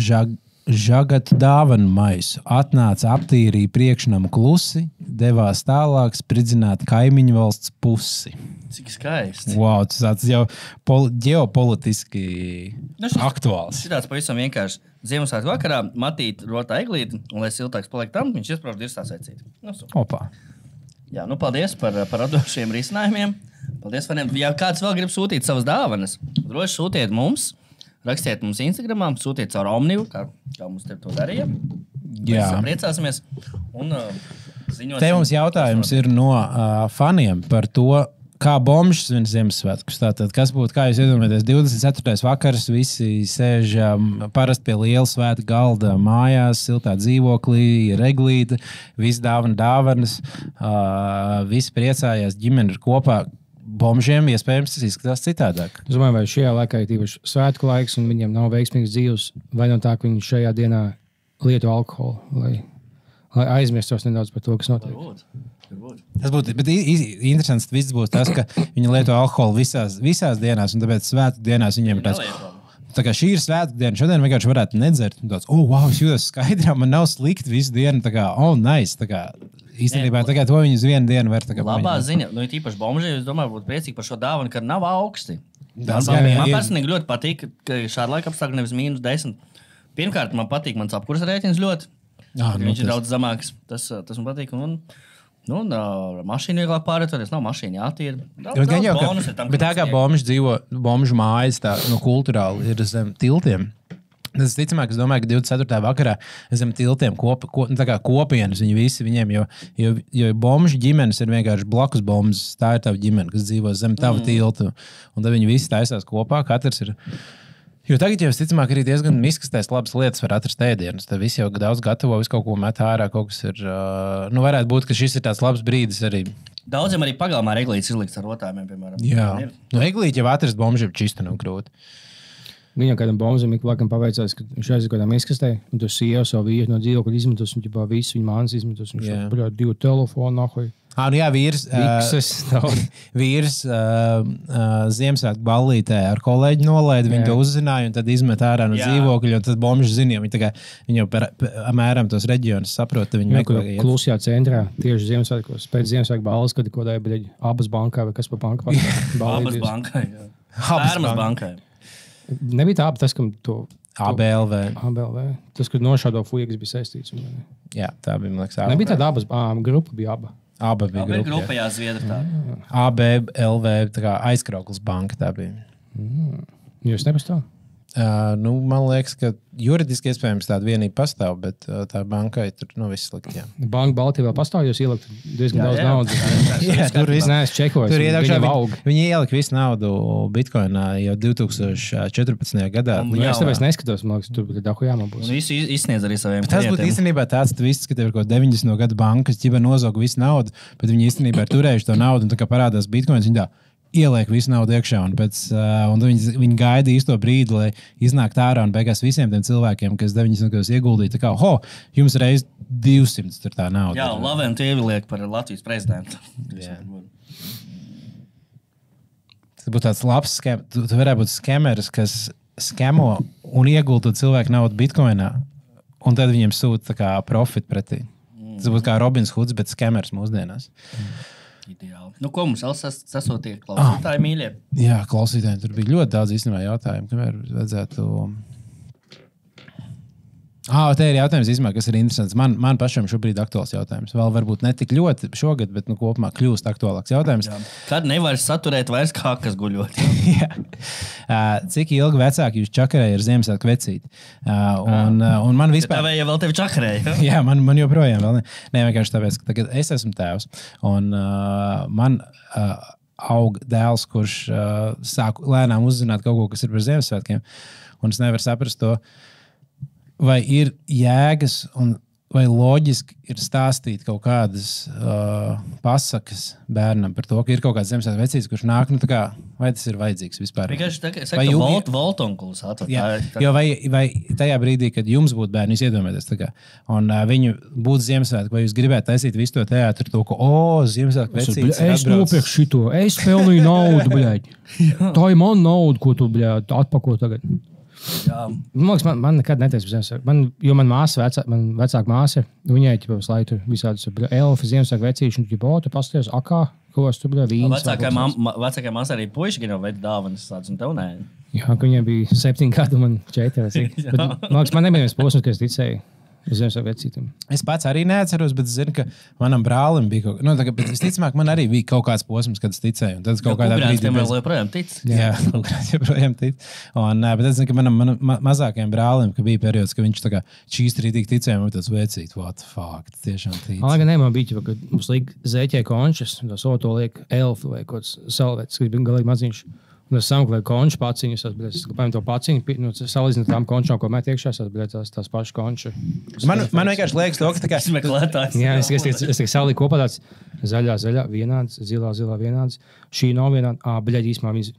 žagatu dāvanu maisu, atnāca aptīrīja priekšnamu klusi, devās tālāk spridzināt kaimiņu valsts pusi.
Cik skaisti.
Wow, tas jau ģeopolitiski aktuāls.
Šitāds pavisam vienkārši. Ziemassvētku vakarā matīt rotā eglīti, un lai siltāks paliek tam, viņš iesprāv dirsā secīt.
Opā.
Jā, nu paldies par radošiem risinājumiem. Paldies variem. Ja kāds vēl grib sūtīt savas dāvanas, droši sūtiet mums, rakstiet mums Instagramā, sūtiet caur Omnivu, kā mums te to darījām.
Jā.
Mēs priecāsimies. Un ziņosim.
Te mums jautājums ir no faniem par to, kā bombžs svin Ziemassvētkus. Tātad, kas būtu, kā jūs iedomājaties, 24. vakars, visi sēž parasti pie liela svēta galda mājās, siltā dzīvoklī, ir eglīte, visi dāvanas, visi priecājās, ģimene ir kopā. Bombžiem iespējams tas izskatās citādāk.
Es domāju, vai šajā laikā ir tīpaši svētku laiks un viņiem nav veiksmīgs dzīves, vai no tā, ka viņi šajā dienā lieto alkoholu, lai aizmirstos nedaudz par to, kas notiek.
Tas būtu, bet interesants viss būs tas, ka viņi lieto alkoholu visās dienās, un tāpēc svētku dienās viņiem ir tāds, tā kā šī ir svētku diena, šodien vienkārši varētu nedzert, un tāds, wow, es jūtos skaidrā, man nav slikti visu dienu, tā kā, nice, tā kā, īstenībā, tā kā to viņi uz vienu dienu var, tā kā.
Labā ziņa, nu, tīpaši bombžē, es domāju, būtu priecīgi par šo dāvanu, ka nav augsti. Man personīgi ļoti patīk, ka šāda laika apstākļa nevis -10. Pirmkārt, man patīk mans apkurs rēķins ļoti, viņš ir daudz zamāks, tas man patīk, un mašīnu vieglāk pārvietoties, nav mašīna jātīra.
Bet tā kā bombžu dzīvo, bombžu mājas tā, kulturāli ir zem tiltiem. Tas ticamāk, es domāju, ka 24. vakarā zem tiltiem tā kā kopienas viņi visi viņiem, jo bombžu ģimenes ir vienkārši blakus bombas, tā ir tava ģimene, kas dzīvo zem tava tiltu. Un tad viņi visi taisās kopā, katrs ir... Jo tagad jau, ticamāk, arī diezgan miskastēs labas lietas var atrast ēdienus. Tad visi jau daudz gatavo, visu kaut ko met ārā, kaut kas ir... varētu būt, ka šis ir tāds labs brīdis arī.
Daudziem arī pagalmā ir eglītes izlikts ar rotājumiem, piemēram.
Jā. Eglīte jau atrast bombžiem čista nav grūti.
Viņam kādam bombzim ik vakam paveicās, ka viņš aiziet kādām izkastē, un tu sieva savu vietu no dzīvokļa izmetos, un ģipā visu viņa mānas izmetos, un viņš paļauj 2 telefonu, nahoj.
Jā, vīrs Ziemassvētku ballītē ar kolēģi nolaida, viņi to uzzināja un tad izmet ārā no dzīvokļa, un tad bombži zina, viņi jau apmēram tos reģionus saprot, viņi meklē.
Klusajā centrā, tieši Ziemassvētkos, pēc Ziemassvētku balles, kad kodēja, abas bankā vai kas pa banku.
Abas bankai, jā. Pērmas bankai.
Nebija tā, tas, kam to...
ABLV.
Tas, kad nošādo fujegas bija saistīts.
Jā, tā bija, man liekas,
nebija tāda abas, grupa bija aba.
Aba bija
grupa, jā, Zviedra tā.
ABLV, tā kā aizkrauklis banka tā bija.
Jūs nepastāv?
Man liekas, ka juridiski iespējams tāda vienība pastāv, bet tā bankai tur viss slikti. Jā.
Banka Baltijā vēl pastāv, jūs ielikt diezgan daudz naudas.
Jā, tur viss
neesmu čekojis.
Tur iedākšā viņi ielika visu naudu Bitcoinā jau 2014. gadā.
Es tāpēc neskatos, man liekas, tur bija dahujāma būs.
Un visi izsniedz arī saviem
klientiem. Tas būtu īstenībā tāds twists, ka tev ir kaut 90. gada bankas ģiba nozoga visu naudu, bet viņi īstenībā ir turējuši to naudu un tā kā parādās Bitcoins, viņi tā, ieliek visu naudu iekšā, un viņi gaida īsto brīdi, lai iznāktu ārā un beigās visiem tiem cilvēkiem, kas 90 gados ieguldīja, tā kā, jums reiz 200 tur tā nauda.
Jā, un Laventu ieliek par Latvijas prezidentu.
Tas būtu tāds labs skemeris. Tu varētu būt skemeris, kas skemo un iegulda cilvēku naudu bitcoinā, un tad viņiem sūta tā kā profit pretī. Tas būtu kā Robins Hoods, bet skemeris mūsdienās.
Ideāli. Nu, ko mums vēl sasūtīja klausītāji mīļie?
Jā, klausītāji, tur bija ļoti daudz īstenībā jautājumu, kamēr vajadzētu... Te ir jautājums, kas ir interesants. Man pašam šobrīd aktuāls jautājums. Vēl varbūt ne tik ļoti šogad, bet kopumā kļūst aktuālāks jautājums.
Jā. Kad nevar saturēt vairs kākas guļot?
Cik ilgi vecāki jūs čakarēja ar Ziemassvētku vecīti? Un man vispār...
Tā vēl tevi čakarēja?
Jā, man joprojām vēl ne. Ne, vienkārši tāpēc, ka tagad es esmu tēvs. Un man aug dēls, kurš sāk lēnām uzzināt kaut ko, kas ir par Ziemassvētkiem. Un es nevaru saprast to, vai ir jēgas vai loģiski ir stāstīt kaut kādas pasakas bērnam par to, ka ir kaut kāds Ziemassvētku vecītis, kurš nāk, vai tas ir vajadzīgs vispār?
Vienkārši tā, ka voltonkulis atver.
Jo vai tajā brīdī, kad jums būtu bērni, jūs iedomājaties tā kā, un viņu būtu Ziemassvētku, vai jūs gribētu taisīt visu to teātru, to, ka, Ziemassvētku vecītis ir
atbrauc. Es nopirku šito, es pelnīju naudu, bļaļ. Tā ir man nauda, ko tu, bļaļ, atpako tagad.
Jā.
Man nekad neteica par Ziemassvētku. Jo man vecāka māsa, viņai ķipa slaitu visādus elfi, Ziemassvētku vecīši, un tu paskaties, ko es tur vīns.
Vecākajā māsā arī puiši gan jau veida dāvanas tāds, un tev nē.
Jā, ka viņiem bija 7 gadu, man 4. Man nebija viens posms, ka es ticēju.
Es pats arī neatceros, bet es zinu, ka manam brālim bija kaut kas. Visticamāk, man arī bija kaut kāds posms, kad es ticēju. Tad es kaut kādā brīdī
joprojām tic.
Jā, joprojām tic. Bet es zinu, ka manam mazākajam brālim, ka bija periods, ka viņš tā kā čīstrītīgi ticēja, un tas vecīt, what the fuck, tiešām tic.
Man bija, ka mums liek zēķē končas, un to soto liek elfi vai kaut kāds salvēts, kas bija galīgi maziņš. Un es sameklēju konču paciņus, es paņēmu to paciņu, salīdzinu tām končām, ko met iekšā, tās pašas konču.
Man vienkārši liekas to, ka tā kā...
Izmeklētājs.
Jā, es tikai salīju kopā tāds zaļā vienāds, zilā vienāds. Šī nav vienāda. Bļaļ, īsmā viņas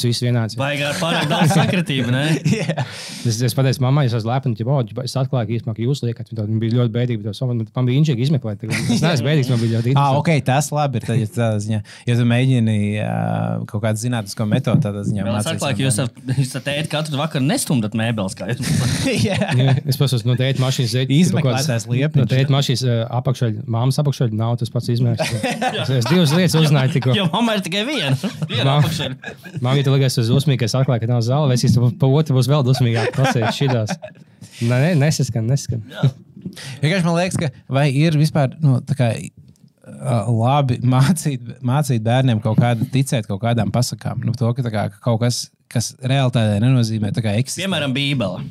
visas vienāds.
Baigā pārāk daudz sakritība, ne?
Yeah.
Es pateicu mammai, es esmu lepni, es atklāju, ka īsmā, ka jūs liekat. Viņa bija ļoti bēdīga, bet man bija inčīgi izmeklēt. Es neesmu bēdīgs, man bija ļoti interesanti.
Ok, tas labi ir tādā ziņā. Ja tu mēģini kaut kādu zinātnisko metodu tādā ziņā.
Vēl es atklāju, ka jūs tēt katru vakaru nestumdat mēbeles, kā jūs.
Es pasos no tēta mašīnas
izmeklētājs liepniņš.
No tēta mašīnas māmas apakšaļ nav tas pats izmērs. Es divas lietas uzzināju tikko.
Jo mamma ir tikai viena apakšaļ.
Tu liekas, es dusmīgi, ka es atklāju, ka nav zāle, vai es pa otru būs vēl dusmīgāk pasēst šitās. Nesaskan.
Vienkārši man liekas, ka vai ir vispār, tā kā labi mācīt bērniem kaut kādu ticēt kaut kādām pasakām. To, ka tā kā kaut kas realitātē nenozīmē tā kā eksistē.
Piemēram, Bībele.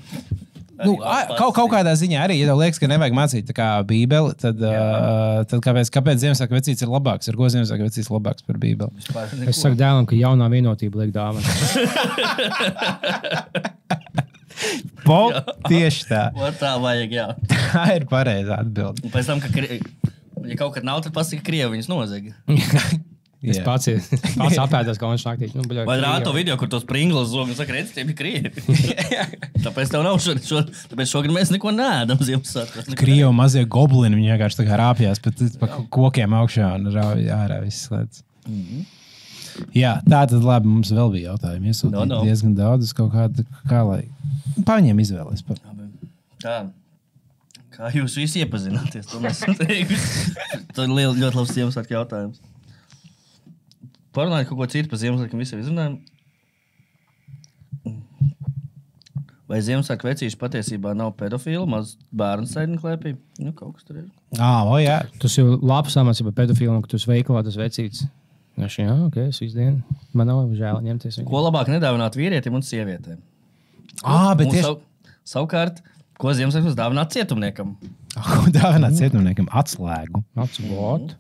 Kaut kādā ziņā arī, ja tev liekas, ka nevajag mācīt tā kā Bībeli, tad kāpēc Ziemassvētku vecītis ir labāks? Ar ko Ziemassvētku vecītis ir labāks par Bībeli?
Es saku dēlam, ka jaunā vienotība liek dāvana.
Tieši tā.
Tā vajag, jā.
Tā ir pareizā atbilde.
Un pēc tam, ja kaut kad nav, tad pasaka, ka Krievi viņus nozaga.
Es pats apēdos, ka viņš naktī.
Vai rāda to video, kur tos Pringles zog un saka, redz, tie bija Krievi. Tāpēc tev nav tāpēc šogad mēs neko neēdam Ziemassvētkos.
Krievi mazie goblini, viņi vienkārši tā kā rāpjās pa kokiem augšā un rauj ārā visas lietas. Jā, tā tad labi, mums vēl bija jautājumi. Iesūtīt diezgan daudz kaut kādu, kā lai paņem izvēles.
Tā. Kā jūs visi iepazināties? To mēs tā ir ļoti labs Ziemassvētku jautājums. Parunājot kaut ko citu par Ziemassvētkiem visiem izrunājumiem. Vai Ziemassvētku vecīši patiesībā nav pedofili, maz bērnu sēdni klēpī? Kaut kas tur ir.
Jā.
Tas jau labs samats par pedofilu, ka tu esi veikalā tas vecītis. Jā, ok, es visu dienu. Man nav žēl ņemties.
Ko labāk nedāvināt vīrietim un sievietēm?
Bet tieši...
Savukārt, ko Ziemassvētkos dāvināt cietumniekam?
Ko dāvināt cietumniekam? Atslēgu.
Atslēgu.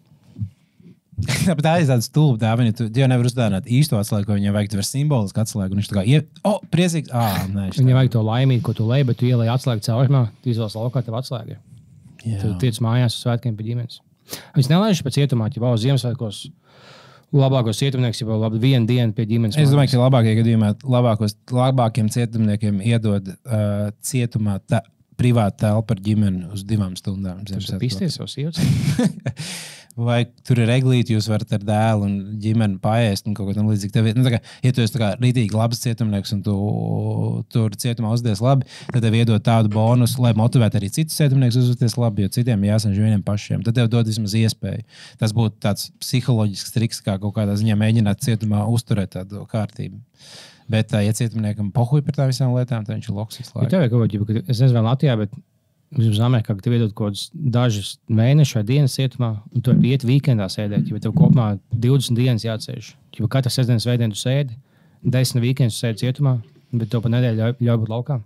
Bet tā ir tāda stulba dāvana. Tu jau nevar uzdāvināt īsto atslēgu, ko viņam vajag. Tu vari simbolisku atslēgu. Viņš tā kā, priecīgs.
Viņam vajag to laimīt, ko tu lej, bet tu ielēji atslēgu caurumā, tu izvēlas laukā tev atslēgu. Tu tiec mājās uz svētkiem pie ģimenes. Viņš nelaiž pa cietumā, ja uz Ziemassvētkos labākos cietumnieks, jau labi vienu dienu pie ģimenes.
Es domāju, ka labākie gadījumā labākiem cietumniekiem iedod cietumā privātu telpu ar ģimeni uz 2 stundām.
Tas ir pisties savs sievas.
Vai tur ir reglīti, jūs varat ar dēlu un ģimeni paēst un kaut ko tam līdzīgi. Tev, ja tu esi rītīgi labs cietumnieks un tu tur cietumā uzvedies labi, tad tev iedod tādu bonusu, lai motivētu arī citus cietumniekus uzvesties labi, jo citiem jāsaņem vieniem pašiem. Tad tev dod vismaz iespēju. Tas būtu tāds psiholoģisks triks, kā kaut kādā ziņā mēģināt cietumā uzturēt tādu kārtību. Bet, ja cietumniekam pohuj par tā visām lietām, tad viņš ir loks visu laiku.
Tev ir kaut ko, es nezinu, vēl Latvijā, bet uz Amerikā, ka tev iedod kaut kādus dažus mēnešus vai dienas cietumā, un tu iet weekendā sēdēt, jo tev kopumā 20 dienas jāatceļš. Jo katru sestdienas svētdienu tu sēdi, 10 weekendus sēdi cietumā, bet tev pa nedēļu ļauj būt laukā.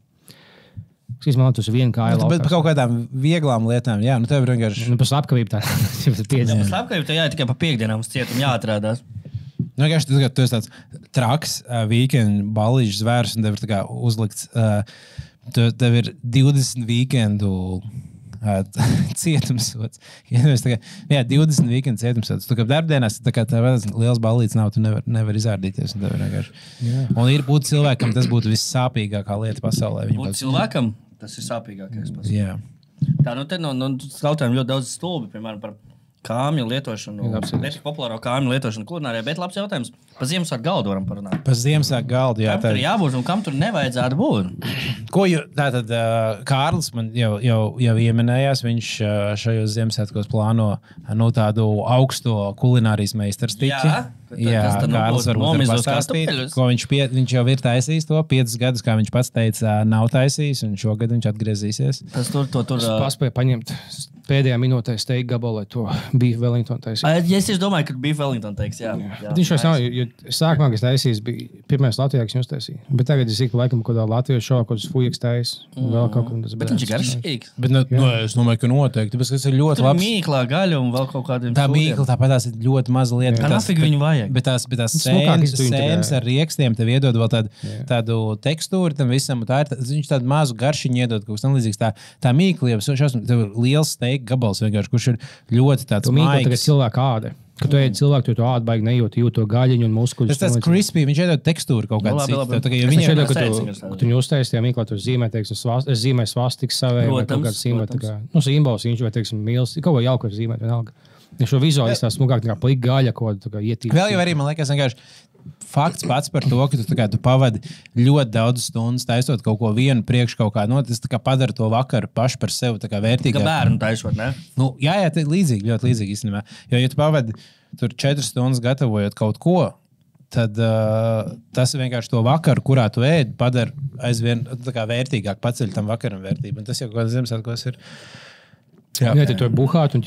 Man tas ir viena kāja laukā.
Bet par kaut kādām vieglām lietām, jā, tev ir vienkārši...
Par slepkavību tā.
Par slepkavību tev tikai pa piekdienām uz cietumu jāatrādās.
Vienkārši tu esi tāds traks weekend ballīšs zvērs, un tev ir uzlikts... Tev ir 20 weekendu cietumsots. Jā, 20 weekendu cietumsots. Tu kā darbdienās, tev liels ballīts nav, tu nevar izārdīties. Un būtu cilvēkam, tas būtu vissāpīgākā lieta pasaulē.
Būtu cilvēkam, tas ir sāpīgākais pasaulē.
Jā.
Tā, te skautājumi ļoti daudz stulbi, piemēram, par kāmju lietošanu. Ļoti populāro kāmju lietošanu kulinārijā, bet labs jautājums. Pa Ziemassvētku galdu varam parunāt.
Pa Ziemassvētku galdu, jā.
Kam tur jābūt un kam tur nevajadzētu būt?
Tātad Kārlis man jau ieminējās, viņš šajos Ziemassvētkos plāno tādu augsto kulinārijas meistarstiķi. Jā, Kārlis varbūt pastāstīt, ko viņš jau ir taisījis to 5 gadus, kā viņš pats teica, nav taisījis, un šogad viņš atgriezīsies.
Tas tur.
Es paspēju paņemt pēdējā minūtē steak gabalu, lai to beef Wellington taisītu.
Ja es domāju, ka beef Wellington teiks, jā.
Viņš jau nav, jo sākumā, kas taisījis, bija pirmais Latvijā, kas viņš taisīja. Bet tagad es ik laikam kādā Latvijas šovā, kaut kāds fujaks taisīs. Vēl kaut ko tas.
Bet viņš ir garšīgs.
Bet es domāju, ka noteikti, tāpēc, tas ir ļoti labs.
Tur mīklā gaļa un vēl kaut kādiem
tā mīkla, tāpat tās ir ļoti maza lieta.
Kā nafig viņu vajag?
Bet tās sēnes ar riekstiem tev iedod vēl tādu tekstūru tam visam. Viņš tādu mazu garšiņu iedod, kaut kas tam līdzīgs. Tā mīkla, tev ir liels steak gabals vienkārši, kurš ir ļoti tāds maigs.
Tagad cilvēka āda. Kad tu ēd cilvēku, tu ādu baigi nejūt, jūt to gaļiņu un muskuļus.
Tas crispy, viņš iedod tekstūru kaut kādu citu.
Viņš iedod, ka tu uztaisi tajā mīklā, tu zīmē, teiksim, es zīmēju svastikas savai, vai kaut kādu simbolu. Simbols viņš vai, teiksim, mīls, kaut ko jauku zīmēt, vienalga. Ja šo vizuāli izstāst smugāk, kā plika gaļa, ko ietīst.
Vēl jau arī, man liekas, vienkārši fakts pats par to, ka tu pavadi ļoti daudz stundas taisot kaut ko vienu priekš kaut kā, tas padara to vakaru pašu par sevi vērtīgāk.
Kā bērnu taisot, ne?
Jā, līdzīgi, ļoti līdzīgi īstenībā. Jo, ja tu pavadi tur 4 stundas gatavojot kaut ko, tad tas vienkārši to vakaru, kurā tu ēd, padara aizvien vērtīgāk, paceļ tam vakaram vērtību. Un tas jau kaut kāds Ziemassvētkos ir.
Jā, tu to buhāt un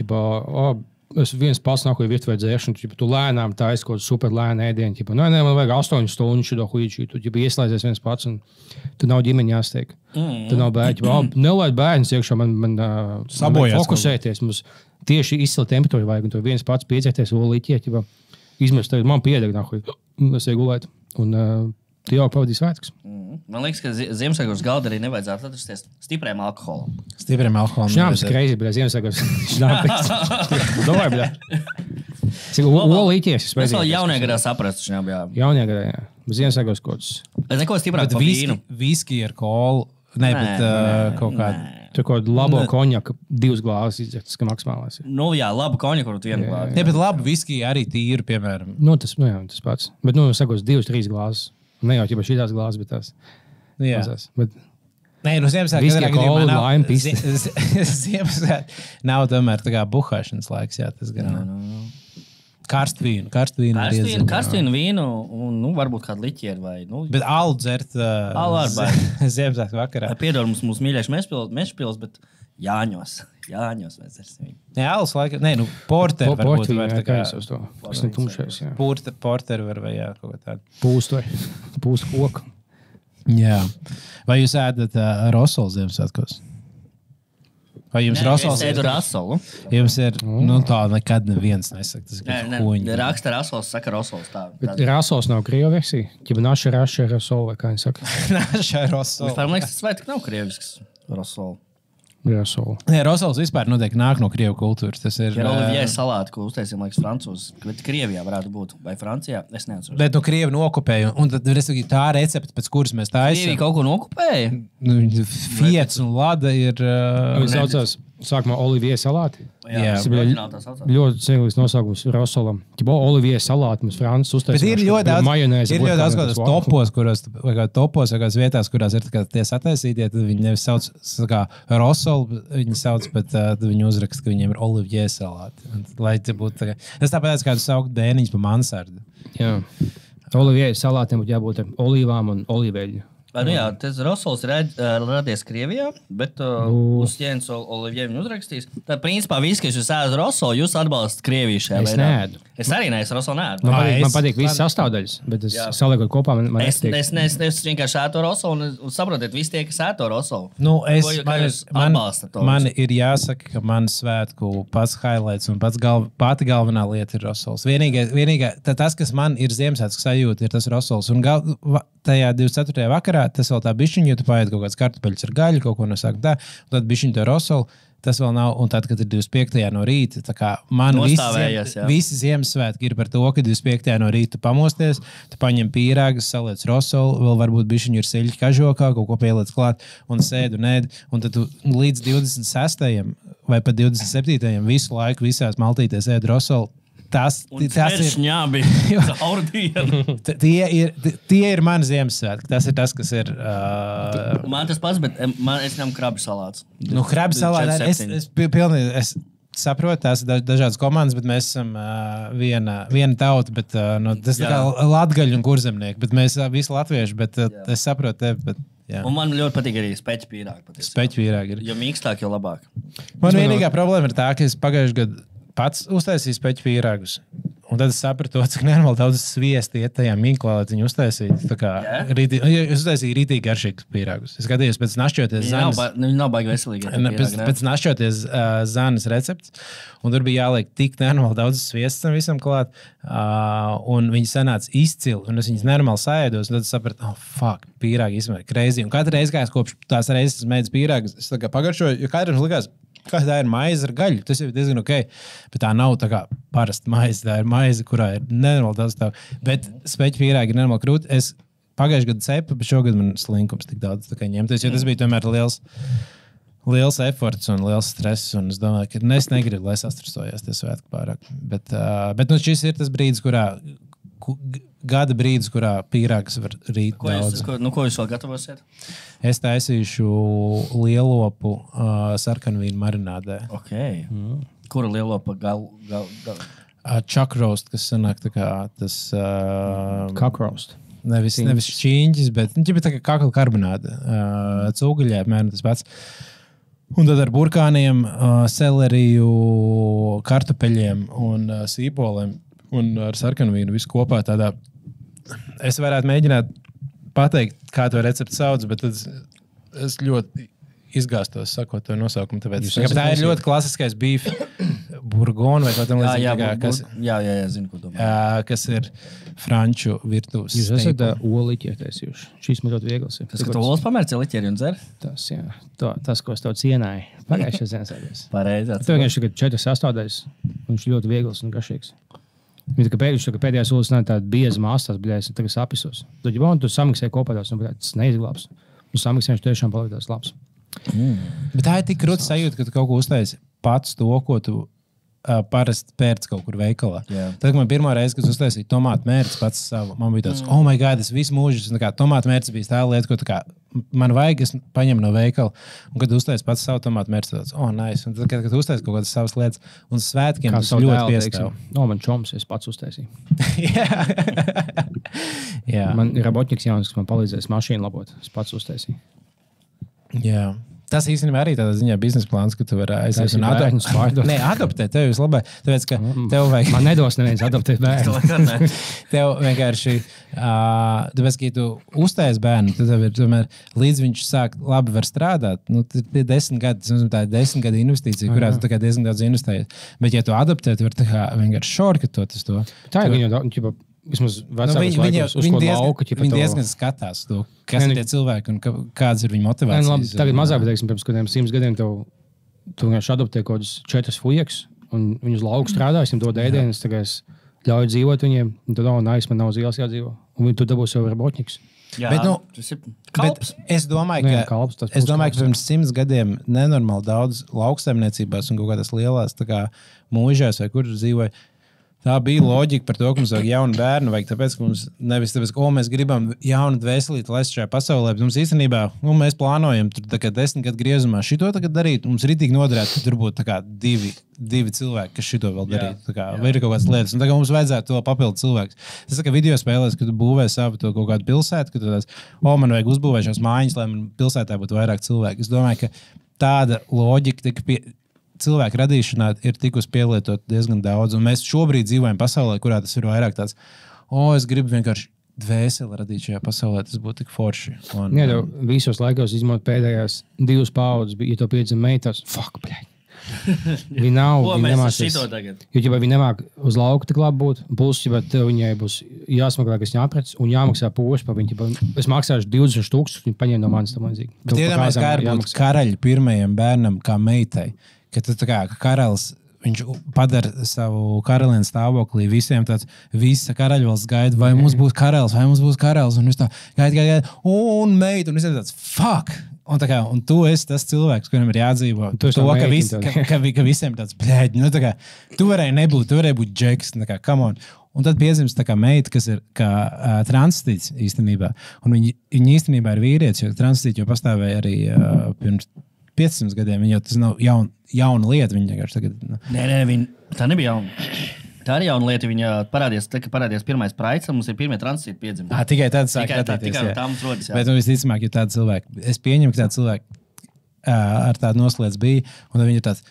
es viens pats nāku virtuvē dzēšanu, tu lēnām taisi kaut super lēnu ēdienu. Nē, man vajag 8 stundu šo huīču, tu ieslēdzies viens pats un tu nav ģimeni jāsteik. Tu nav bērni. Nelaid bērns iekšā, man fokusēties. Mums tieši izcila temperatūra vajag, un tu viens pats piedzēties olīķiet, izmest, man piedeg nahuj, es eju gulēt. Un tu jau pavadīji svētkus.
Man liekas, ka Ziemassvētkos galda arī nevajadzētu atrasties stipriem alkoholam.
Stipriem alkoholam.
Šņāps kreizi, bet Ziemassvētkos šņāpīgs. Domāju, bet. Cik olīties.
Es vēl jaunajā gadā saprastu šņāp, jā.
Jaunajā gadā, jā. Bet Ziemassvētkos kods.
Es neko stiprāk pa vīnu.
Viski ar kolu. Nē, bet kaut kādu.
Tur kaut kādu labo konjaku 2 glāzes izdzert, tas, ka maksimālais ir.
Jā, labu konjaku, kuru tu vienu glāzi.
Jā, bet labu viski arī tīri, piemēram.
Tas pats. Bet, sakos, 2-3 glāzes. Ne jau šīs glāzes, bet tās.
Jā.
Bet...
Nē,
Ziemassvētku laime pista.
Ziemassvētku nav tomēr tā kā buhāšanas laiks, jā, tas gan. Karstvīnu
vīnu un, varbūt kādu liķieru vai,
Bet alu dzert Ziemassvētku vakarā.
Piedod mums mīļais mešpils, bet Jāņos mēs dzersim.
Nē, alus laika, porteri varbūt var tā kā.
Kas ne tumšais, jā.
Porteri var vai jā, kaut kā tādu.
Pūst koku.
Jā. Vai jūs ēdat rosolu Ziemassvētkos? Vai jums rosols?
Es ēdu rasolu.
Jums ir, tā nekad neviens nesaka. Tas ir huņi.
Raksta rasols, saka rosols.
Bet rasols nav krievu versija? Ķiba naša rasol, vai kā viņi saka?
Naša rosol.
Man liekas, tas vai tik nav krievisks rosol.
Rosolu.
Nē, Rosols vispār noteikti nāk no Krievu kultūras. Tas ir
Olivier salāti, ko uztaisīja, liekas, francūzs. Bet Krievijā varētu būt. Vai Francijā? Es neatceros.
Bet no Krievi nokopēja. Un tad, respektīvi, tā recepte, pēc kuras mēs
Krievija
taisām.
kaut ko nokupēja?
Fiets un Lada ir...
Viņš saucās sākumā Olivier salāti.
Jā.
Tas bija ļoti cienīgs nosaukums Rosolam. Ķibo Olivier salāti mums Francis
Bet
uztaisīja.
ir ļoti daudz,
majonēzi.
ir ļoti daudz kādos topos, vai kādās vietās, kurās ir tie sataisītie, tad viņi nevis sauc kā Rosolu, viņi sauc, bet tad viņi uzraksta, ka viņiem ir Olivier salāti. Lai te būtu tā kā... Es tāpēc kādu saukt bēniņus pa mansardu.
Jā. Olivier salātiem būtu jābūt ar olīvām un olīveļu.
Nu jā, tas Rosols radies Krievijā, bet uz Jēns Olivier viņu uzrakstīs. Tad, principā, visi, kas jūs ēdat Rosolu, jūs atbalstat Krieviju šajā
Es
veidā.
neēdu.
Es arī neesmu Rosolu neēdu.
Man patīk visas sastāvdaļas, bet es saliekot kopā, man
Es
netiek.
vienkārši ēdu Rosolu un saprotiet, visi tie, kas ēdu Rosolu.
Nu, man
atbalstat
ir jāsaka, ka man svētku pats highlights un pati galvenā lieta ir Rosols. Vienīgā, tas, kas man ir Ziemassvētku sajūta, ir tas Rosols. Un tajā 24. vakarā tas vēl tā bišķiņa, jo tu paiet kaut kāds kartupeļus ar gaļu, kaut ko nosāk tā, un tad bišķiņa to Rosolu, tas vēl nav, un tad, kad ir 25. no rīta, tā kā man visi Ziemassvētki ir par to, ka 25. no rīta tu pamosties, tu paņem pīrāgas, saliec Rosolu, vēl varbūt bišķiņu ir seļķi kažokā, kaut ko pieliec klāt, un sēd un ēd, un tad tu līdz 26. vai pat 27. visu laiku visās maltītēs ēd Rosolu. Tas ir
šņābi.
Tie ir mani Ziemassvētki. Tas ir tas, kas ir.
Man tas pats, bet es ņemu krabu salāts.
Nu, krabu salāts. Es saprotu, tās ir dažādas komandas, bet mēs esam viena tauta. Bet, tas ir kā latgaļi un kurzemnieki. Bet mēs visi latvieši. Bet, es saprotu tevi. Bet,
un man ļoti patīk arī speķu pīrāgi.
Speķu pīrāgi ir.
Jo mīkstāk, jo labāk.
Man vienīgā problēma ir tā, ka es pagājušajā gadā pats uztaisīju speķu pīrāgus. Un tad es sapratu, cik nenormāli daudz sviesti iet tajā minklā, lai viņu uztaisītu. Tā kā es uztaisīju rītīgi garšīgus pīrāgus. Es skatījos pēc našķoties Zanes.
Viņi nav baigi veselīgi.
Pēc našķoties Zanes recepts. Un tur bija jāliek tik nenormāli daudz sviests tam visam klāt. Un viņi sanāca izcili. Un es viņus nenormāli saēdos. Un tad es sapratu, fuck, pīrāgi izmēr crazy. Un katru reizi, kā es kopš tās reizes mēdzu pīrāgus, es tā kā pagaršoju, jo katram likās, kā tā ir maize ar gaļu. Tas jau ir diezgan ok. Bet tā nav tā kā parasta maize. Tā ir maize, kurā ir nenormāli daudz tā. Bet speķu pīrāgi ir nenormāli krūti. Es pagājušajā gadā cepu, bet šogad man slinkums tik daudz ņemties. Jo tas bija tomēr liels efforts un liels stress. Un es domāju, ka es negribu, lai sastrasojās tie svētki pārāk. Bet nu, šis ir tas brīdis, gada brīdis, kurā pīrāgs var rīt daudz.
Ko jūs vēl gatavosiet?
Es taisīšu lielopu sarkanvīnu marinādē.
Okay. Kura lielopa
Chuck roast, kas sanāk tā kā tas...
Cock roast.
Nevis šķīņķis, bet tā kā kakla karbonāde. Cūgaļā, apmēram tas pats. Un tad ar burkāniem, seleriju, kartupeļiem un sīpoliem un ar sarkanvīnu visu kopā tādā. Es varētu mēģināt pateikt, kā to recepti sauc, bet tad es ļoti izgāstos sakot to nosaukumu. Tāpēc, tā ir ļoti klasiskais beef burgonu vai kaut tam līdzīgā,
zinu, ko domāju.
Kas ir franču virtuves.
Jūs esat oliķi ietaisījuši. Šīs man ļoti viegls ir.
Tas, ka tu olas pamērci liķeri un dzer?
Tas, jā. Tas, ko es tev cienāju. Pagājušajā Ziemassvētkos.
Pareizi.
Tu vienkārši tagad 4 sastāvdaļas. Viņš ļoti viegls un garšīgs. Viņš pēdējā solis nav tāda bieza māstās, bet es tagad sapisos. Tu samiksēji kopā tās, un tas neizglābs. Un samiksēji viņš tiešām palīdās labs.
Bet tā ir tik krūta sajūta, ka tu kaut ko uztaisi pats to, ko tu parasti pērc kaut kur veikalā. Tad, kad man pirmā reize, kad uztaisīju tomātu mērci pats savu, man bija tāds, oh my god, es visu mūžu, tomātu mērci bija tā lieta, ko tā kā man vajag, es paņemu no veikala. Un, kad uztaisi pats savu tomātu mērci, tāds, oh, nice. Un tad, kad uztaisi kaut kādas savas lietas, un svētkiem tas ļoti piestāv.
Man čoms, es pats uztaisīju. Man ir robotņiks jauns, kas man palīdzēs mašīnu labot. Es pats uztaisīju.
Jā. Tas īstenībā arī tādā ziņā biznesa plāns, ka tu vari aiziet un adoptēt tevi vislabāk. Tāpēc, ka tev vajag...
Man nedos neviens adoptēt bērnu.
Tev vienkārši... Tāpēc, ka ja tu uztais bērnu, tad tev ir tomēr, līdz viņš sāk labi var strādāt, tie 10 gadi, tā ir 10 gadu investīcija, kurā tu diezgan daudz investēji. Bet, ja tu adoptē, tu vari vienkārši shortcutot uz to.
Tā ir viņa vismaz vecākos laikos, uz ko lauka.
Viņi diezgan skatās to, kas ir tie cilvēki un kādas ir viņa motivācijas.
Labi, tagad mazāk, bet, teiksim, pirms kādiem 100 gadiem tu vienkārši adoptē kaut kādus 4 fujeks, un viņi uz lauku strādā, viņiem dod ēdienas, tagad es ļauju dzīvot viņiem, un tad man nav uz ielas jādzīvo. Un viņi tur dabūs jau robotņiks.
Jā,
bet,
tas ir kalps.
Es domāju, ka pirms 100 gadiem nenormāli daudz lauksaimniecībās un kaut kādās lielās mūžās vai kur dzīvoja. Tā bija loģika par to, ka mums vajag jaunu bērnu, vajag tāpēc, ka mums nevis tāpēc, ka mēs gribam jaunu dvēselīti laist šajā pasaulē, bet mums īstenībā, mēs plānojam tur 10 gadu griezumā šito tagad darīt, mums ritīgi noderētu, ka tur būtu divi cilvēki, kas šito vēl darītu, vai ir kaut kādas lietas, un tagad mums vajadzētu to papildu cilvēks. Tas kā video spēlēs, kad tu būvē savu to kaut kādu pilsētu, ka tu tās, man vajag uzbūvēt šās mājiņas, lai man pilsētā būtu vairāk cilvēku. Es domāju, ka tāda loģika cilvēku radīšanā ir tikusi pielietot diezgan daudz, un mēs šobrīd dzīvojam pasaulē, kurā tas ir vairāk tāds, es gribu vienkārši dvēseli radīt šajā pasaulē, tas būtu tik forši.
Jā, jau visos laikos izmantot pēdējās 2 paudzes, ja to piedzim meitas, fuck, bļaļ. Viņi nav, viņi nemācīs. Jo, ja viņi nemāk uz lauku tik labi būt, plus, ja viņai būs jāsmaklē, kas jāprec, un jāmaksā poši par viņu. Es maksāšu 20,000, viņi paņem no manis tam līdzīgi.
Bet iedomājies, kā ir būt karaļi pirmajam bērnam kā meitai. Ka tu kā karalis, viņš padara savu karalienu stāvoklī visiem tāds, visa karaļvalsts gaida, vai mums būs karalis, un viņš tā gaida, un meita, un viņš tāds, fuck! Un tu esi tas cilvēks, kuram ir jādzīvo. Ka visiem tāds, bļēģi, tu varēji būt Džeks, come on. Un tad piedzimst meita, kas ir kā transistīts īstenībā. Un viņa īstenībā ir vīrietis, jo transistīts jau pastāvēja arī pirms 500 gadiem, viņa jau tas nav jauna lieta. Viņa vienkārši tagad...
Nē, tā nebija jauna. Tā arī jauna lieta. Viņa parādījās pirmais praids, un mums ir pirmie transīti piedzimti.
Tikai tad sāk radīties.
Tikai tā mums rodas.
Bet visticamāk, ja tāda cilvēka... Es pieņemu, ka tāda cilvēka ar tādu noslēdz bija, un tad viņa ir tāds,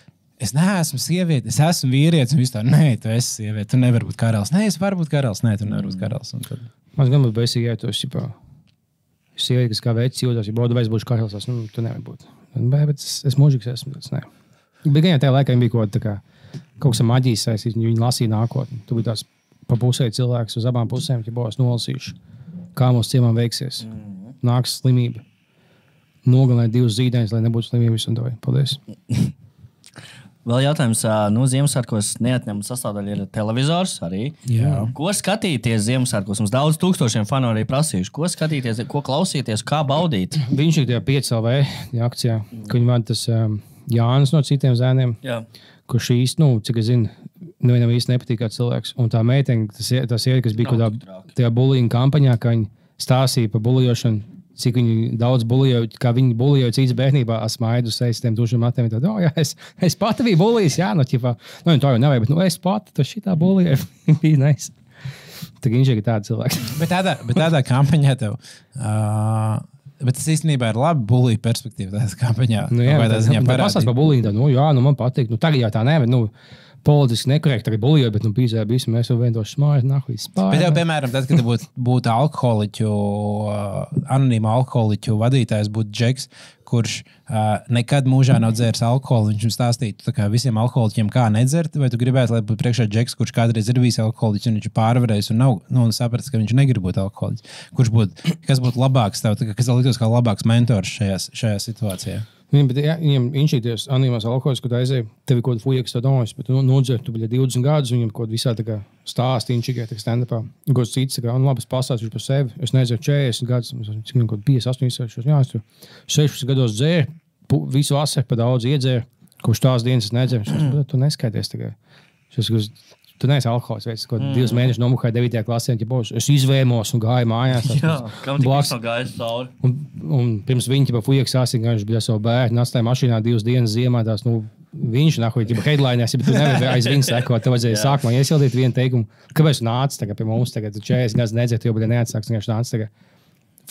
es neesmu sieviete, es esmu vīrietis, un viss tā, nē, tu esi sieviete, tu nevari būt karalis. Nē, es varu būt karalis. Nē, tu nevari būt karalis.
Man gan būtu baisīgi, ja tu esi sieviete, kas kā veids jūtas, ja baudu vai es būšu karalis, tu nevari būt. Bet es mūžīgs esmu. Bet gan jau tajā laikā bija kaut kas ar maģijas saistīts, viņi lasīja nākotni. Tu biji tās pa pusē cilvēks uz abām pusēm, ja būs nolasījuši, kā mūsu ciemām veiksies. Nāks slimība. Nogalināt 2 zīdaiņus, lai nebūtu slimība visam doju. Paldies.
Vēl jautājums, Ziemassvētkos neatņemama sastāvdaļa ir televizors arī.
Jā.
Ko skatīties Ziemassvētkos? Mums daudz tūkstošiem fanu arī prasījuši. Ko skatīties, ko klausīties, kā baudīt?
Viņš ir tajā 5LV akcijā, ka viņi vada tas Jānis no citiem zēniem, kurš īsti, cik es zinu, nevienam īsti nepatīk kā cilvēks. Un tā meiteņa, tas ir, kas bija kaut tajā bullying kampaņā, ka viņi stāstīja par bullyjošanu, cik viņi daudz bulījoja, kā viņi bulījoja cits bērnībā, smaidu uz sejas tiem dušiem matiem. Tad, jā, es pati biju bulījis, jā, tā jau nevajag, bet es pati, tas šitā bulīja, bija nice. Tā viņš ir tāda cilvēka.
bet tādā kampaņā tev, bet tas īstenībā ir labi bulīja perspektīva tādā kampaņā.
Jā, pasās par bulīju, man patīk, tagad jau tā ne, bet, politiski nekorekti arī bulīja, bet pīzēja visi, mēs jau vienkārši smājas nākuļi spāja.
Bet tev, piemēram, tad, kad būtu alkoholiķu, anonīma alkoholiķu vadītājs būtu Džeks, kurš nekad mūžā nav dzēris alkoholu, viņš stāstītu visiem alkoholiķiem, kā nedzert, vai tu gribētu, lai būtu priekšā Džeks, kurš kādreiz ir bijis alkoholiķis, un viņš ir pārvarējis un nav sapratis, ka viņš negrib būt alkoholiķis. Kas būtu labāks tev, kas tev liktos kā labāks mentors šajā situācijā?
Viņam inšīties anonīmās alkoholis, kad aizēja, tevi kaut kāda fujeks tā domājas, bet nodzer, tu bija 20 gadus, viņam kaut visā stāsti inšīgē, stand-upā. Kaut cits, labi, es pastāstīšu par sevi, es nedzeru 40 gadus, cik man kaut 58, jā, es tur 16 gados dzēru, visu vasaru pa daudz iedzēru, kurš tās dienas es nedzeru, tu neskaities tagad. Tu neesi alkoholis, veids, ko 2 mēnešus nomuhāja 9. klasē, es izvēmos un gāju mājās.
Jā, kam tik visu gājis cauri.
Un pirms viņa fujeks sāsīja, ka viņš bija savu bērnu, atstāja mašīnā 2 dienas ziemā, tās, viņš nahuj, headlinēs, bet tu nevari aiz viņu sekot, tev vajadzēja sākumā iesildīt vienu teikumu, kāpēc tu nāc tagad pie mums, tagad 40 gadus nedzēt, jo, bet neatsāks, vienkārši nāc tagad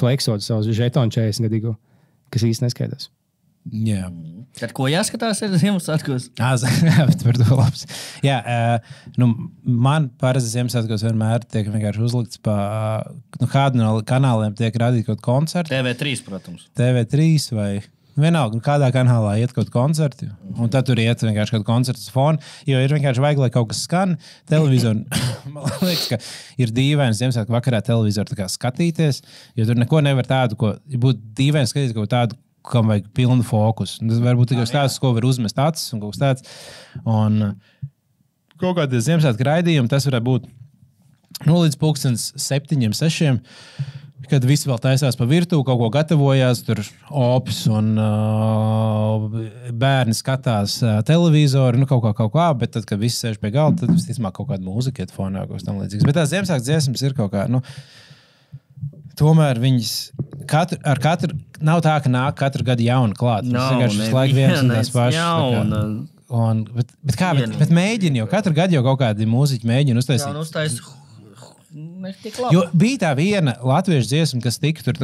fleksot savu žetonu 40 gadīgu, kas īsti neskaidrs.
Jā.
Tad ko jāskatās ir Ziemassvētkos?
Par to labs. Jā, man parasti Ziemassvētkos vienmēr tiek vienkārši uzlikts kādu no kanāliem tiek rādīt kaut koncertu.
TV3, protams.
TV3 vai Vienalga, kādā kanālā iet kaut koncerti, un tad tur iet vienkārši kaut koncerts fonu, jo ir vienkārši vajag, lai kaut kas skan televizoru. Man liekas, ka ir dīvaini Ziemassvētku vakarā televizoru tā kā skatīties, jo tur neko nevar tādu, ko būtu dīvaini skatīties kaut tādu, kam vajag pilnu fokusu. Tas varbūt tikai tāds, ko var uzmest acis un kaut kas tāds. Un kaut kādi Ziemassvētku raidījumi, tas varētu būt līdz 7, 6, kad visi vēl taisās pa virtuvi, kaut ko gatavojās, tur ops un bērni skatās televizoru, kaut kā, bet tad, kad visi sēž pie galda, tad visticamāk kaut kāda mūzika iet fonā, kaut kas tam līdzīgs. Bet tās Ziemassvētku dziesmas ir kaut kā, tomēr viņas ar katru, nav tā, ka nāk katru gadu jaunu klāt. Tas vienkārši laik viens un tās pašas. Bet mēģina jau, katru gadu jau kaut kādi mūziķi mēģina uztaisīt. Jo bija tā viena latviešu dziesma, kas tika tur,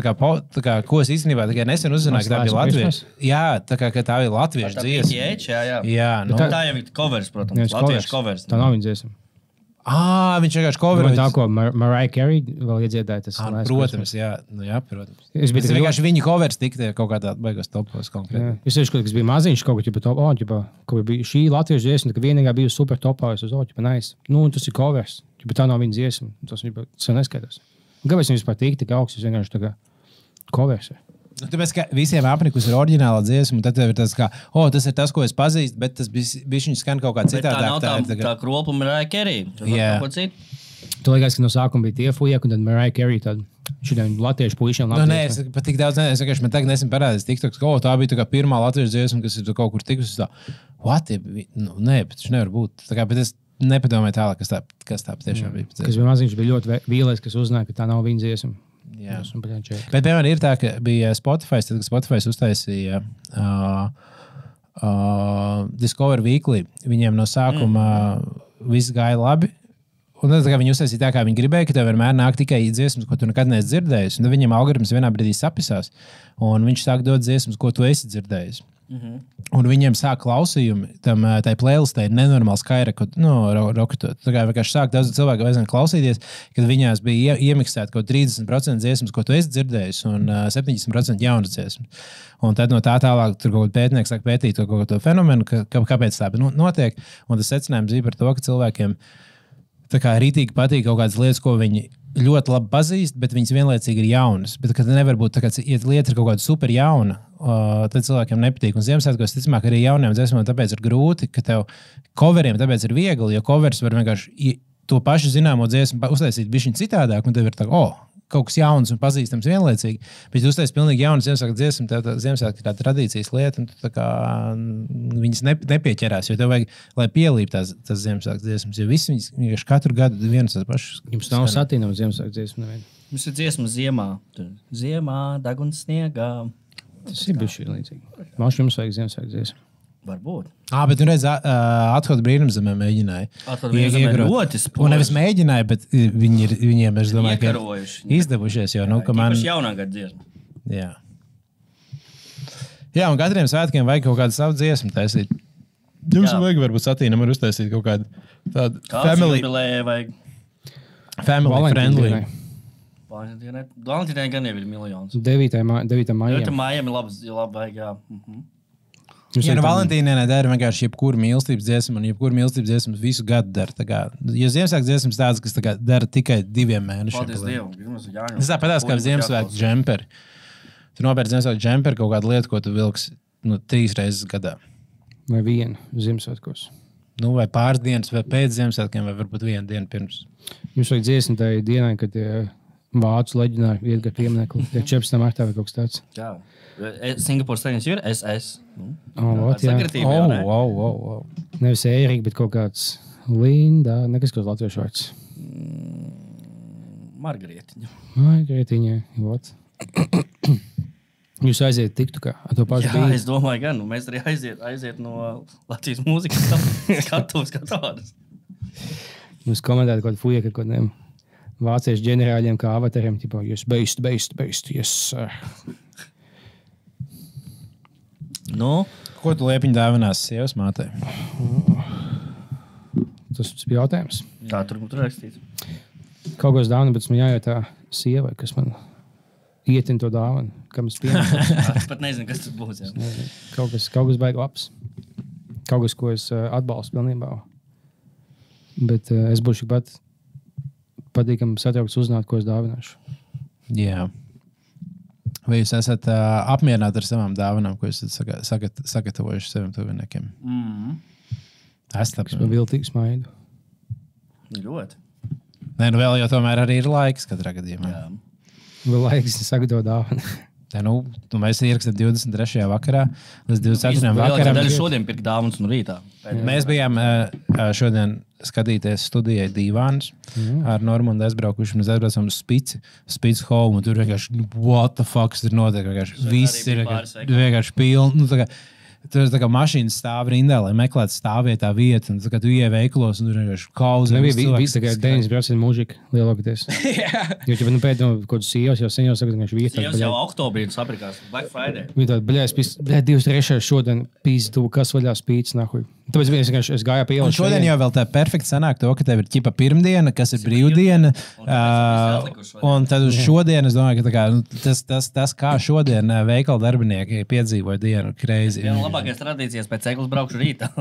ko es īstenībā nesen uzzināju, ka tā bija latviešu. Jā, ka tā bija latviešu dziesma. Jā,
tā jau ir covers, protams. Latviešu covers.
Tā nav viņa dziesma.
Viņš vienkārši coverēja.
Tā, ko Mariah Carey vēl iedziedāja, tas
protams, jā, protams. Es vienkārši viņa covers tika kaut kādā beigās topos konkrēti.
Es tieši, kas bija maziņš, kaut ko bija šī latviešu dziesma, ka vienīgā bija super topā, es nice. Tas ir covers, tā nav viņa dziesma, tas neskaitās. Kāpēc viņam vispār tīk tik augsts, es vienkārši tā kā covers.
Tāpēc, ka visiem apnikus ir oriģināla dziesma, un tad ir tas, ka, tas ir tas, ko es pazīstu, bet tas bišķiņ skan kaut kā citādāk.
Tā nav tā kropa Mariah Carey.
Jā.
Tu liekas, ka no sākuma bija tie fujeki, un tad Mariah Carey tad šitiem latviešu puišiem.
Nē, es pat tik daudz neesmu, vienkārši man tagad nesen parādījis TikToks, ka tā bija tā kā pirmā latviešu dziesma, kas ir kaut kur tikusi tā. Nē, bet tas nevar būt. Tā kā, bet es nepadomāju tālāk, kas tā patiešām bija.
Kas bija maziņš, bija ļoti vīlēs, kas uzzināja, ka tā nav viņa dziesma.
Jā. Bet, piemēram, ir tā, ka bija Spotify, tad, kad Spotify uztaisīja Discover Weekly, viņiem no sākuma viss gāja labi. Un tad, viņi uztaisīja tā, kā viņi gribēja, ka tev vienmēr nāk tikai dziesmas, ko tu nekad neesi dzirdējis. Un tad viņiem algoritms vienā brīdī sapisās, un viņš sāk dot dziesmas, ko tu esi dzirdējis. Un viņiem sāk klausījumi, tai playlistē ir nenormāli skaira, roketot. Tā kā vienkārši sāk daudz cilvēku aizvien klausīties, kad viņās bija iemiksēta kaut 30% dziesmas, ko tu esi dzirdējis, un 70% jaunas dziesmas. Un tad no tā tālāk tur kaut kāds pētnieks sāk pētīt to fenomenu, kāpēc tā notiek. Un tas secinājums bija par to, ka cilvēkiem tā kā rītīgi patīk kaut kādas lietas, ko viņi ļoti labi pazīst, bet viņas vienlaicīgi ir jaunas. Bet, kad nevar būt tā, ka ja lieta ir kaut kāda super jauna, tad cilvēkiem nepatīk. Un Ziemassvētkos, ticamāk, arī jauniem dziesmām tāpēc ir grūti, ka tev coveriem tāpēc ir viegli, jo covers var vienkārši to pašu zināmo dziesmu uztaisīt bišķiņ citādāk, un tev ir tā, kaut kas jauns un pazīstams vienlaicīgi. Bet, ja uztaisīt pilnīgi jaunu Ziemassvētku dziesmu, tev Ziemassvētku ir tā tradīcijas lieta, un tu tā kā viņas nepieķerās, jo tev vajag, lai pielīp tās Ziemassvētku dziesmas, jo visi viņas vienkārši katru gadu vienas tās pašas.
Jums nav satīnama Ziemassvētku dziesma nevienu?
Mums ir dziesma ziemā. Ziemā, deguns sniegā.
Tas ir bišķi līdzīgi. Māšu jums vajag Ziemassvētku dziesmu.
Varbūt.
Bet redz, Atklāt brīnumzemē mēģināja.
Atklāt brīnumzemē ļoti spoži.
Un nevis mēģināja, bet viņiem, es domāju, ka izdevušies jau.
Tīpaši jaunā gada dziesma.
Jā. Jā, un katriem svētkiem vajag kaut kādu savu dziesmu taisīt. Jums vajag varbūt satīnam ar uztaisīt kaut kādu tādu family.
Jubilēja vajag.
Family friendly.
Valentīnai gan jau ir miljons.
9. maijā.
9. maijam ir labi vajag, jā.
Ja Valentīnai dara vienkārši jebkuru mīlestības dziesmu un jebkuru mīlestības dziesmu visu gadu dara. Jo Ziemassvētku dziesmas tādas, kas dara tikai 2 mēnešiem.
Paldies Dievam.
Tas tāpatās kā Ziemassvētku džemperi. Tu nopērci Ziemassvētku džemperi kaut kādu lietu, ko tu vilksi 3 reizes gadā.
Vai vienu Ziemassvētkos.
Vai pāris dienas, vai pēc Ziemassvētkiem, vai varbūt 1 dienu pirms.
Jums vajag dziesmu tajā dienā, kad vācu leģionāri iet gar pieminekli. 14. martā vai kaut kas tāds.
Jā. Singapūras stadions ir SS.
Nevis Ērika, bet kaut kāds Linda, nekas kaut latviešu vārds. Margaretiņa. Jūs aiziet tiktu kā ar to pašu
jā,
bīdu?
Es domāju, gan. Mēs arī aiziet no Latvijas mūzikas skatuves kā tādas.
Jūs komentējat kaut fujeka, kaut kādiem vāciešu ģenerāļiem kā avatariem, tipo, yes, based, yes, sir.
Ko tu liepiņ dāvinās sievas mātei?
Tas bija jautājums.
Tā tur rakstīts.
Kaut ko es dāvinu, bet man jājautā sievai, kas man ietin to dāvanu, kam es pieņemu.
Es pat nezinu, kas tas būs. Jā.
Kaut kas baigi labs. Kaut kas, ko es atbalstu pilnībā. Bet es būšu pat patīkami satraukts uzzināt, ko es dāvināšu.
Jā. Vai jūs esat apmierināti ar savām dāvanām, ko jūs esat sagatavojuši saviem tuviniekiem? Esat
Es man viltīgi smaidu.
Ļoti.
Nē, nu vēl jau tomēr arī ir laiks katrā gadījumā.
Jā.
Vēl laiks sagatavot dāvanu.
Nē, nu, mēs ierakstām 23. vakarā līdz 24.
Lielākā
vakaram.
daļa šodien pirka dāvanas no rītā.
Mēs bijām šodien skatīties studijai Dīvānus ar Normundu aizbraukuši. Mēs aizbraucām uz Spici Home, un tur vienkārši, what the fuck ir notiek? Viss ir vienkārši pilni. Nu, tur ir tā kā mašīnas stāv rindā, lai meklētu stāvvietā vietu, un tā kā tu ieej veikalos, un tur vienkārši kauzi.
Nebija viss tikai 90% mūžika lielākoties. Jo, ja pēc kaut kādas sievas jau sen jau saka, ka viņš vietā.
Sievas jau oktobrī sapirkās, Black Friday.
Viņa tāda, bļā, 2-3 šodien pīzdu, kas vaļā spīts, nahuj. Tāpēc es gāju pie ielas.
Un šodien jau vēl tā perfekti sanāk to, ka tev ir ķipa pirmdiena, kas ir brīvdiena, un tad uz šodien es domāju, ka tā kā, tas kā šodien veikala darbinieki piedzīvoja dienu, crazy.
Viena labākais tradīcijas pēc eglis braukšu rītā.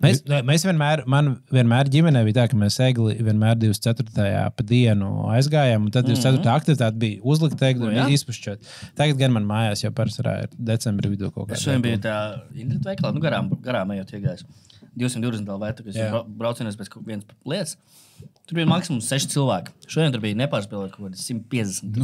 Mēs vienmēr ģimenē bija tā, ka mēs egli vienmēr 24. pa dienu aizgājām, un tad 24. aktivitāte bija uzlikt egli un izpušķot. Tagad gan man mājās jau parasarā ir decembra vidū kaut kā.
Es šodien biju tā internetu veikalā, nu garām ejot iegājis. 220 vēl vērtu, kas braucienies pēc vienas lietas. Tur bija maksimums 6 cilvēki. Šodien tur bija nepārspēlēt kaut kādi 150.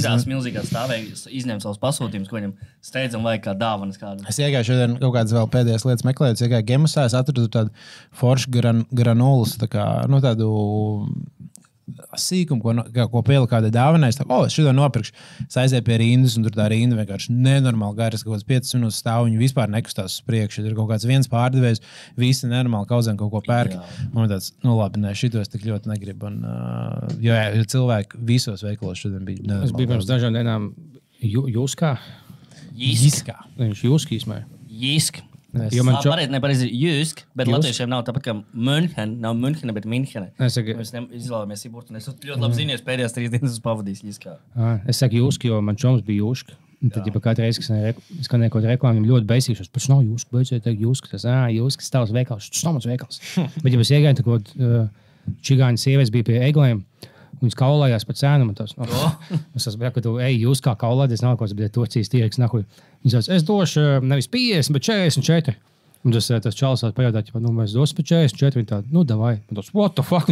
Tās milzīgās stāvēja, izņēma savus pasūtījumus, ko viņam steidzam vajag kā dāvanas kādu.
Es iegāju šodien kaut kādas vēl pēdējās lietas meklējot. Es iegāju Gemusā, es atradu tādu foršu granulas, tā kā, nu tādu sīkumu, ko pielika kādai dāvanai. Es šodien nopirkšu. Es aizēju pie rindas, un tur tā rinda vienkārši nenormāli garas, kaut kāds 5 minūtes stāv, viņi vispār nekustās uz priekšu. Ir kaut kāds viens pārdevējs, visi nenormāli kauzēm kaut ko pērk. Un tāds, nu labi, ne, šitos tik ļoti negribu. Un, jo cilvēki visos veikalos šodien bija nenormāli.
Es biju pirms dažām dienām Jūskā.
Jiska.
Viņš Jūski izmēja.
Jiska.
Jo man
nepareizi Jysk, bet latviešiem nav tāpat kā München, nav Münchena, bet Minchene.
Es saku,
Mēs izvēlamies Iburtu, un es ļoti labi zinies pēdējās 3 dienas pavadījis Jiskā.
Es saku Jūski, jo man čoms bija Jūška. Tad, ja katru reizi, kad skanēja kaut kāda reklāma, viņam ļoti beisīšos. Pēc nav Jūska, beidzot teikt Jūska. Tas, Jūska, tavs veikals. Tas nav mans veikals. Bet, ja es iegāju, tad kaut čigāņu sievietes bija pie eglēm, viņas kaulējās par cēnu. Es saprotu, ka tu ej jūs kā kaulēties, nav kaut kāds, bet Turcijas tīreks nahuj. Viņš saka, es došu nevis 50, bet 44. Un tas čalis pajautā, ka mēs dosim par 44. Viņa tāda, nu, davai. Tas, what the fuck?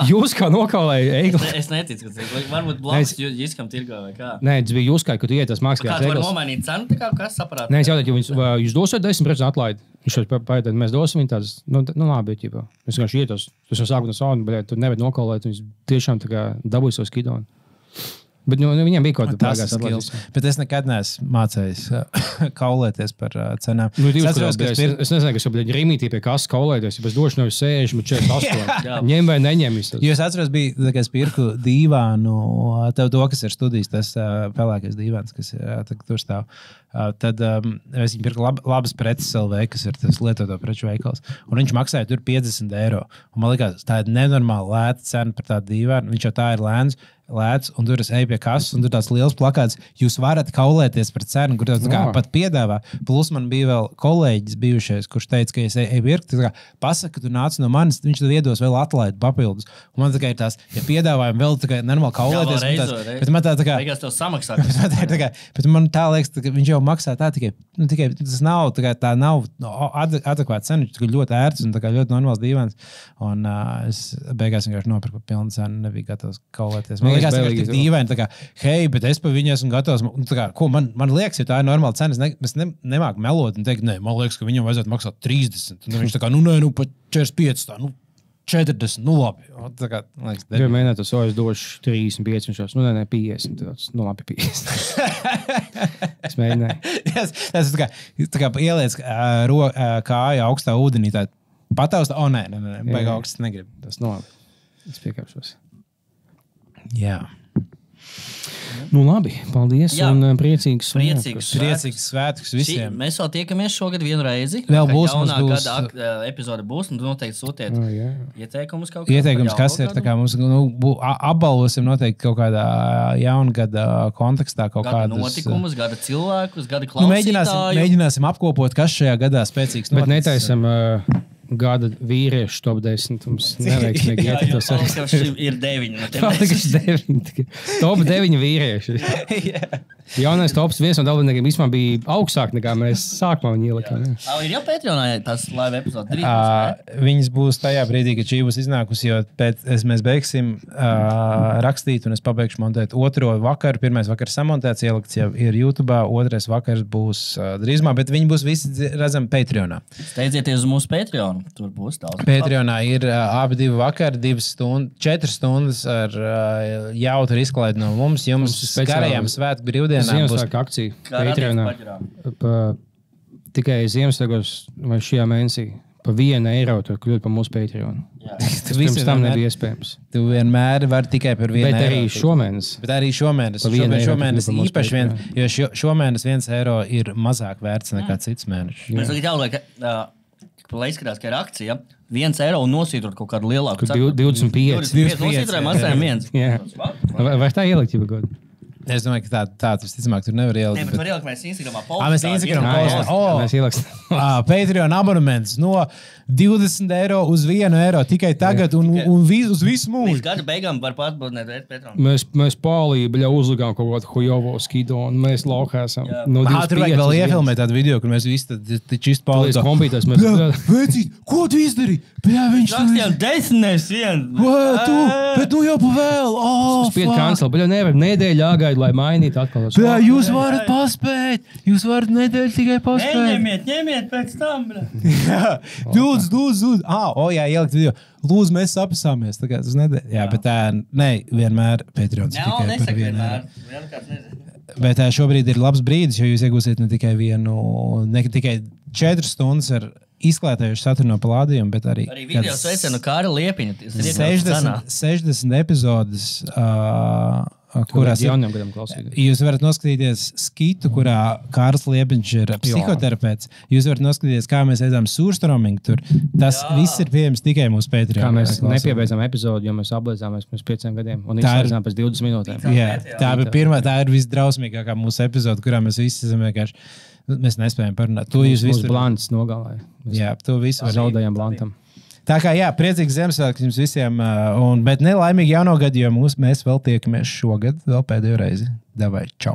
Jūs kā nokaulēja eigli?
Es neticu, ka tas varbūt blakus Jiskam tirgā vai kā.
Nē, tas bija jūs kā, kad tu iet tās mākslīgās
eigles. Kā tu var nomainīt cenu, tā kā kas saprāt?
Nē, es jautāju, ja jūs dosiet 10% atlaidi. Viņš pajautā, mēs dosim viņu tādas, nu labi, ķipā. Es vienkārši ietos, tas jau sāku no sauna, bet tu nevar nokaulēt, viņus tiešām tā kā dabūja savu skidonu. Bet viņam bija kaut kāda skills.
Bet es nekad neesmu mācējis kaulēties par cenām.
Nu, es nezinu, kas jau bija rīmītī pie kasas kaulēties. Ja es došu nevis 60, bet 48. Ņem vai neņem.
Jo es atceros, bija, kad es pirku dīvānu, tev to, kas ir studijas, tas pelēkais dīvāns, kas tur stāv. Tad es viņu pirku labas preces LV, kas ir tas lietoto preču veikals. Un viņš maksāja tur 50 eiro. Un man likās, tā ir nenormāli lēta cena par tādu dīvānu. Viņš jau tā ir lēns, un tur es eju pie kases, un tur tāds liels plakāts. Jūs varat kaulēties par cenu, kur tāds pat piedāvā. Plus man bija vēl kolēģis bijušais, kurš teica, ka es eju pirkt. Pasaka, ka tu nāc no manis, viņš tev iedos vēl atlaidi papildus. Un man tā kā ir tās, ja piedāvājam vēl tā kā nenormāli kaulēties. Bet man tā kā...
Beigās tev samaksā.
Bet man tā liekas, ka viņš jau maksā tā tikai tas nav, tā nav adekvāta cena, viņš ļoti ērts un tā kā ļoti normāls dīvāns. Un es beigās vienkārši nopirku pilnu cenu, nebija gatavs kaulēties. Man liekas, ka tas ir dīvaini, tā kā, hei, bet es pa viņu esmu gatavs. Kā, ko man liekas, ja tā ir normāla cena, es nemāku melot un teikt, nē, man liekas, ka viņam vajadzētu maksāt 30. Un viņš tā kā, pa 45, tā, 40, labi. Tā kā, liekas,
ja mēnē tas es došu 35, viņš jau, nē, 50, tāds, labi, 50. Es mēģināju.
Tas tā kā ieliec kāju augstā ūdenī, tā patausta, nē, baigi augsts negribu.
Tas labi. Es piekāpšos.
Jā.
Nu, labi, paldies.
Jā.
Un priecīgs
Priecīgs
Priecīgs svētkus visiem.
Mēs vēl tiekamies šogad vienu reizi.
Vēl
Kā
būs, mums
jaunā
būs-
gada epizode būs, un tu noteikti sūtiet ieteikumus kaut kā.
Ieteikums, kas ir, tā kā mums apbalvosim noteikti kaut kādā jaungada kontekstā kaut
Gada
kādus.
notikumus, gada cilvēkus, gada
Nu,
klausītāju.
mēģināsim apkopot, kas šajā gadā spēcīgs
Bet
noticis.
netaisam gada vīriešu top 10. Mums neveiksmīgi
Jā,
iet
jo
to sarakstu.
palika šim ir 9 no tiem.
Palikuši 9. Top 9 vīrieši. Jaunais tops viens no dalībniekiem vispār bija augstāk nekā mēs sākumā viņu ielikām. jā.
Ir jau Patreonā tas live epizode. Drīz būs, ne?
Viņas būs tajā brīdī, kad šī būs iznākusi, jo mēs beigsim rakstīt, un es pabeigšu montēt otro vakaru. Pirmais vakars samontēts, ielikts jau ir YouTube, otrais vakars būs drīzumā, bet viņi būs visi redzami Patreonā.
Steidzieties uz mūsu Patreonu. Tur būs daudz.
Patreonā ir abi divi vakari, 4 stundas ar jautru izklaidi no mums. Jums
Mums ir speciāli
garajām svētku brīvdienām būs
Ziemassvētku akcija
Kā
Patreonā.
radīts
Tikai Ziemassvētkos vai šajā mēnesī pa €1 tur kļūt par mūsu Patreonu. Tas pirms tam nebija iespējams.
Tu vienmēr vari tikai par vienu
Bet arī
eiro.
šomēnes.
Bet arī šomēnes.
Pa vienu eiro
Šomēnes
tu kļūsi par mūsu
īpaši viens,
Patreonu.
jo šomēnes €1 ir mazāk vērts nekā cits mēnešs.
Mēs tagad jāuzliek, lai izskatās, ka ir akcija. €1 un nosītrot kaut kādu lielāku.
Kur 25.
Nosītrojam, atstājam viens.
Jā. Vai tā ielikt jau gadu?
Es domāju, ka tā visticamāk tur nevar
Nē,
ielikt.
bet var ielikt mēs Instagramā
Mēs Instagramā postām.
Mēs ieliksim.
Patreon abonements no €20 uz €1 tikai tagad un uz visu
Līdz
mūžu.
gada beigām var pārbaudīt Patreon.
Mēs pārlība uzlikām kaut kādu hujovo skidu un mēs laukā esam.
Jā.
No
Tur vajag vēl iefilmēt tādu video, kur mēs visi čist
Paldies
palīdzam.
kompīters. Mēs
Vecīt, ko tu izdarīji? Jā, viņš
Rakstījām 10 viens.
bet tu jau pavēl.
spied kancelu, bet jau nevar nedēļu jāgaida, lai mainītu atkal.
Jā, jūs varat paspēt. Jūs varat nedēļu tikai paspēt.
Ņemiet pēc tam.
Lūdzu. Jā, ielikt video. Lūdzu, mēs sapsāmies. Tā kā tas nedēļ. Jā, bet tā, ne, vienmēr Patreons
Jā,
tikai par
nesaka
vienu.
vienmēr. Vienmēr kāds nezina.
Bet šobrīd ir labs brīdis, jo jūs iegūsiet ne tikai 4 stundas ar izklātējušu saturu no Palādījuma, bet arī
Arī video sveicienu Kāra Liepiņa. Tas ir
60 epizodes, kurās ir
jauniem gadam klausīt.
Jūs varat noskatīties skitu, kurā Kārls Liepiņš ir psihoterapeits. Jūs varat noskatīties, kā mēs ēdām surstroming tur. Tas viss ir pieejams tikai mūsu Patreon.
Kā mēs nepiebeidzam epizodi, jo mēs apblēzāmies pirms 5 gadiem un
Tā ir-
izslēdzām pēc 20 minūtēm.
Jā, tā bija pirmā, tā ir visdrausmīgākā mūsu epizode, kurā mēs visi esam vienkārši. Mēs nespējam parunāt. To jūs
Mūsu
visi
blāns nogalāja. Mēs
Jā, to visu var
zaudējām blāntam.
Tā kā jā, priecīgs Ziemassvētku jums visiem, bet nelaimīgi jauno gadu, jo mēs vēl tiekamies šogad, vēl pēdējo reizi. Davai, čau!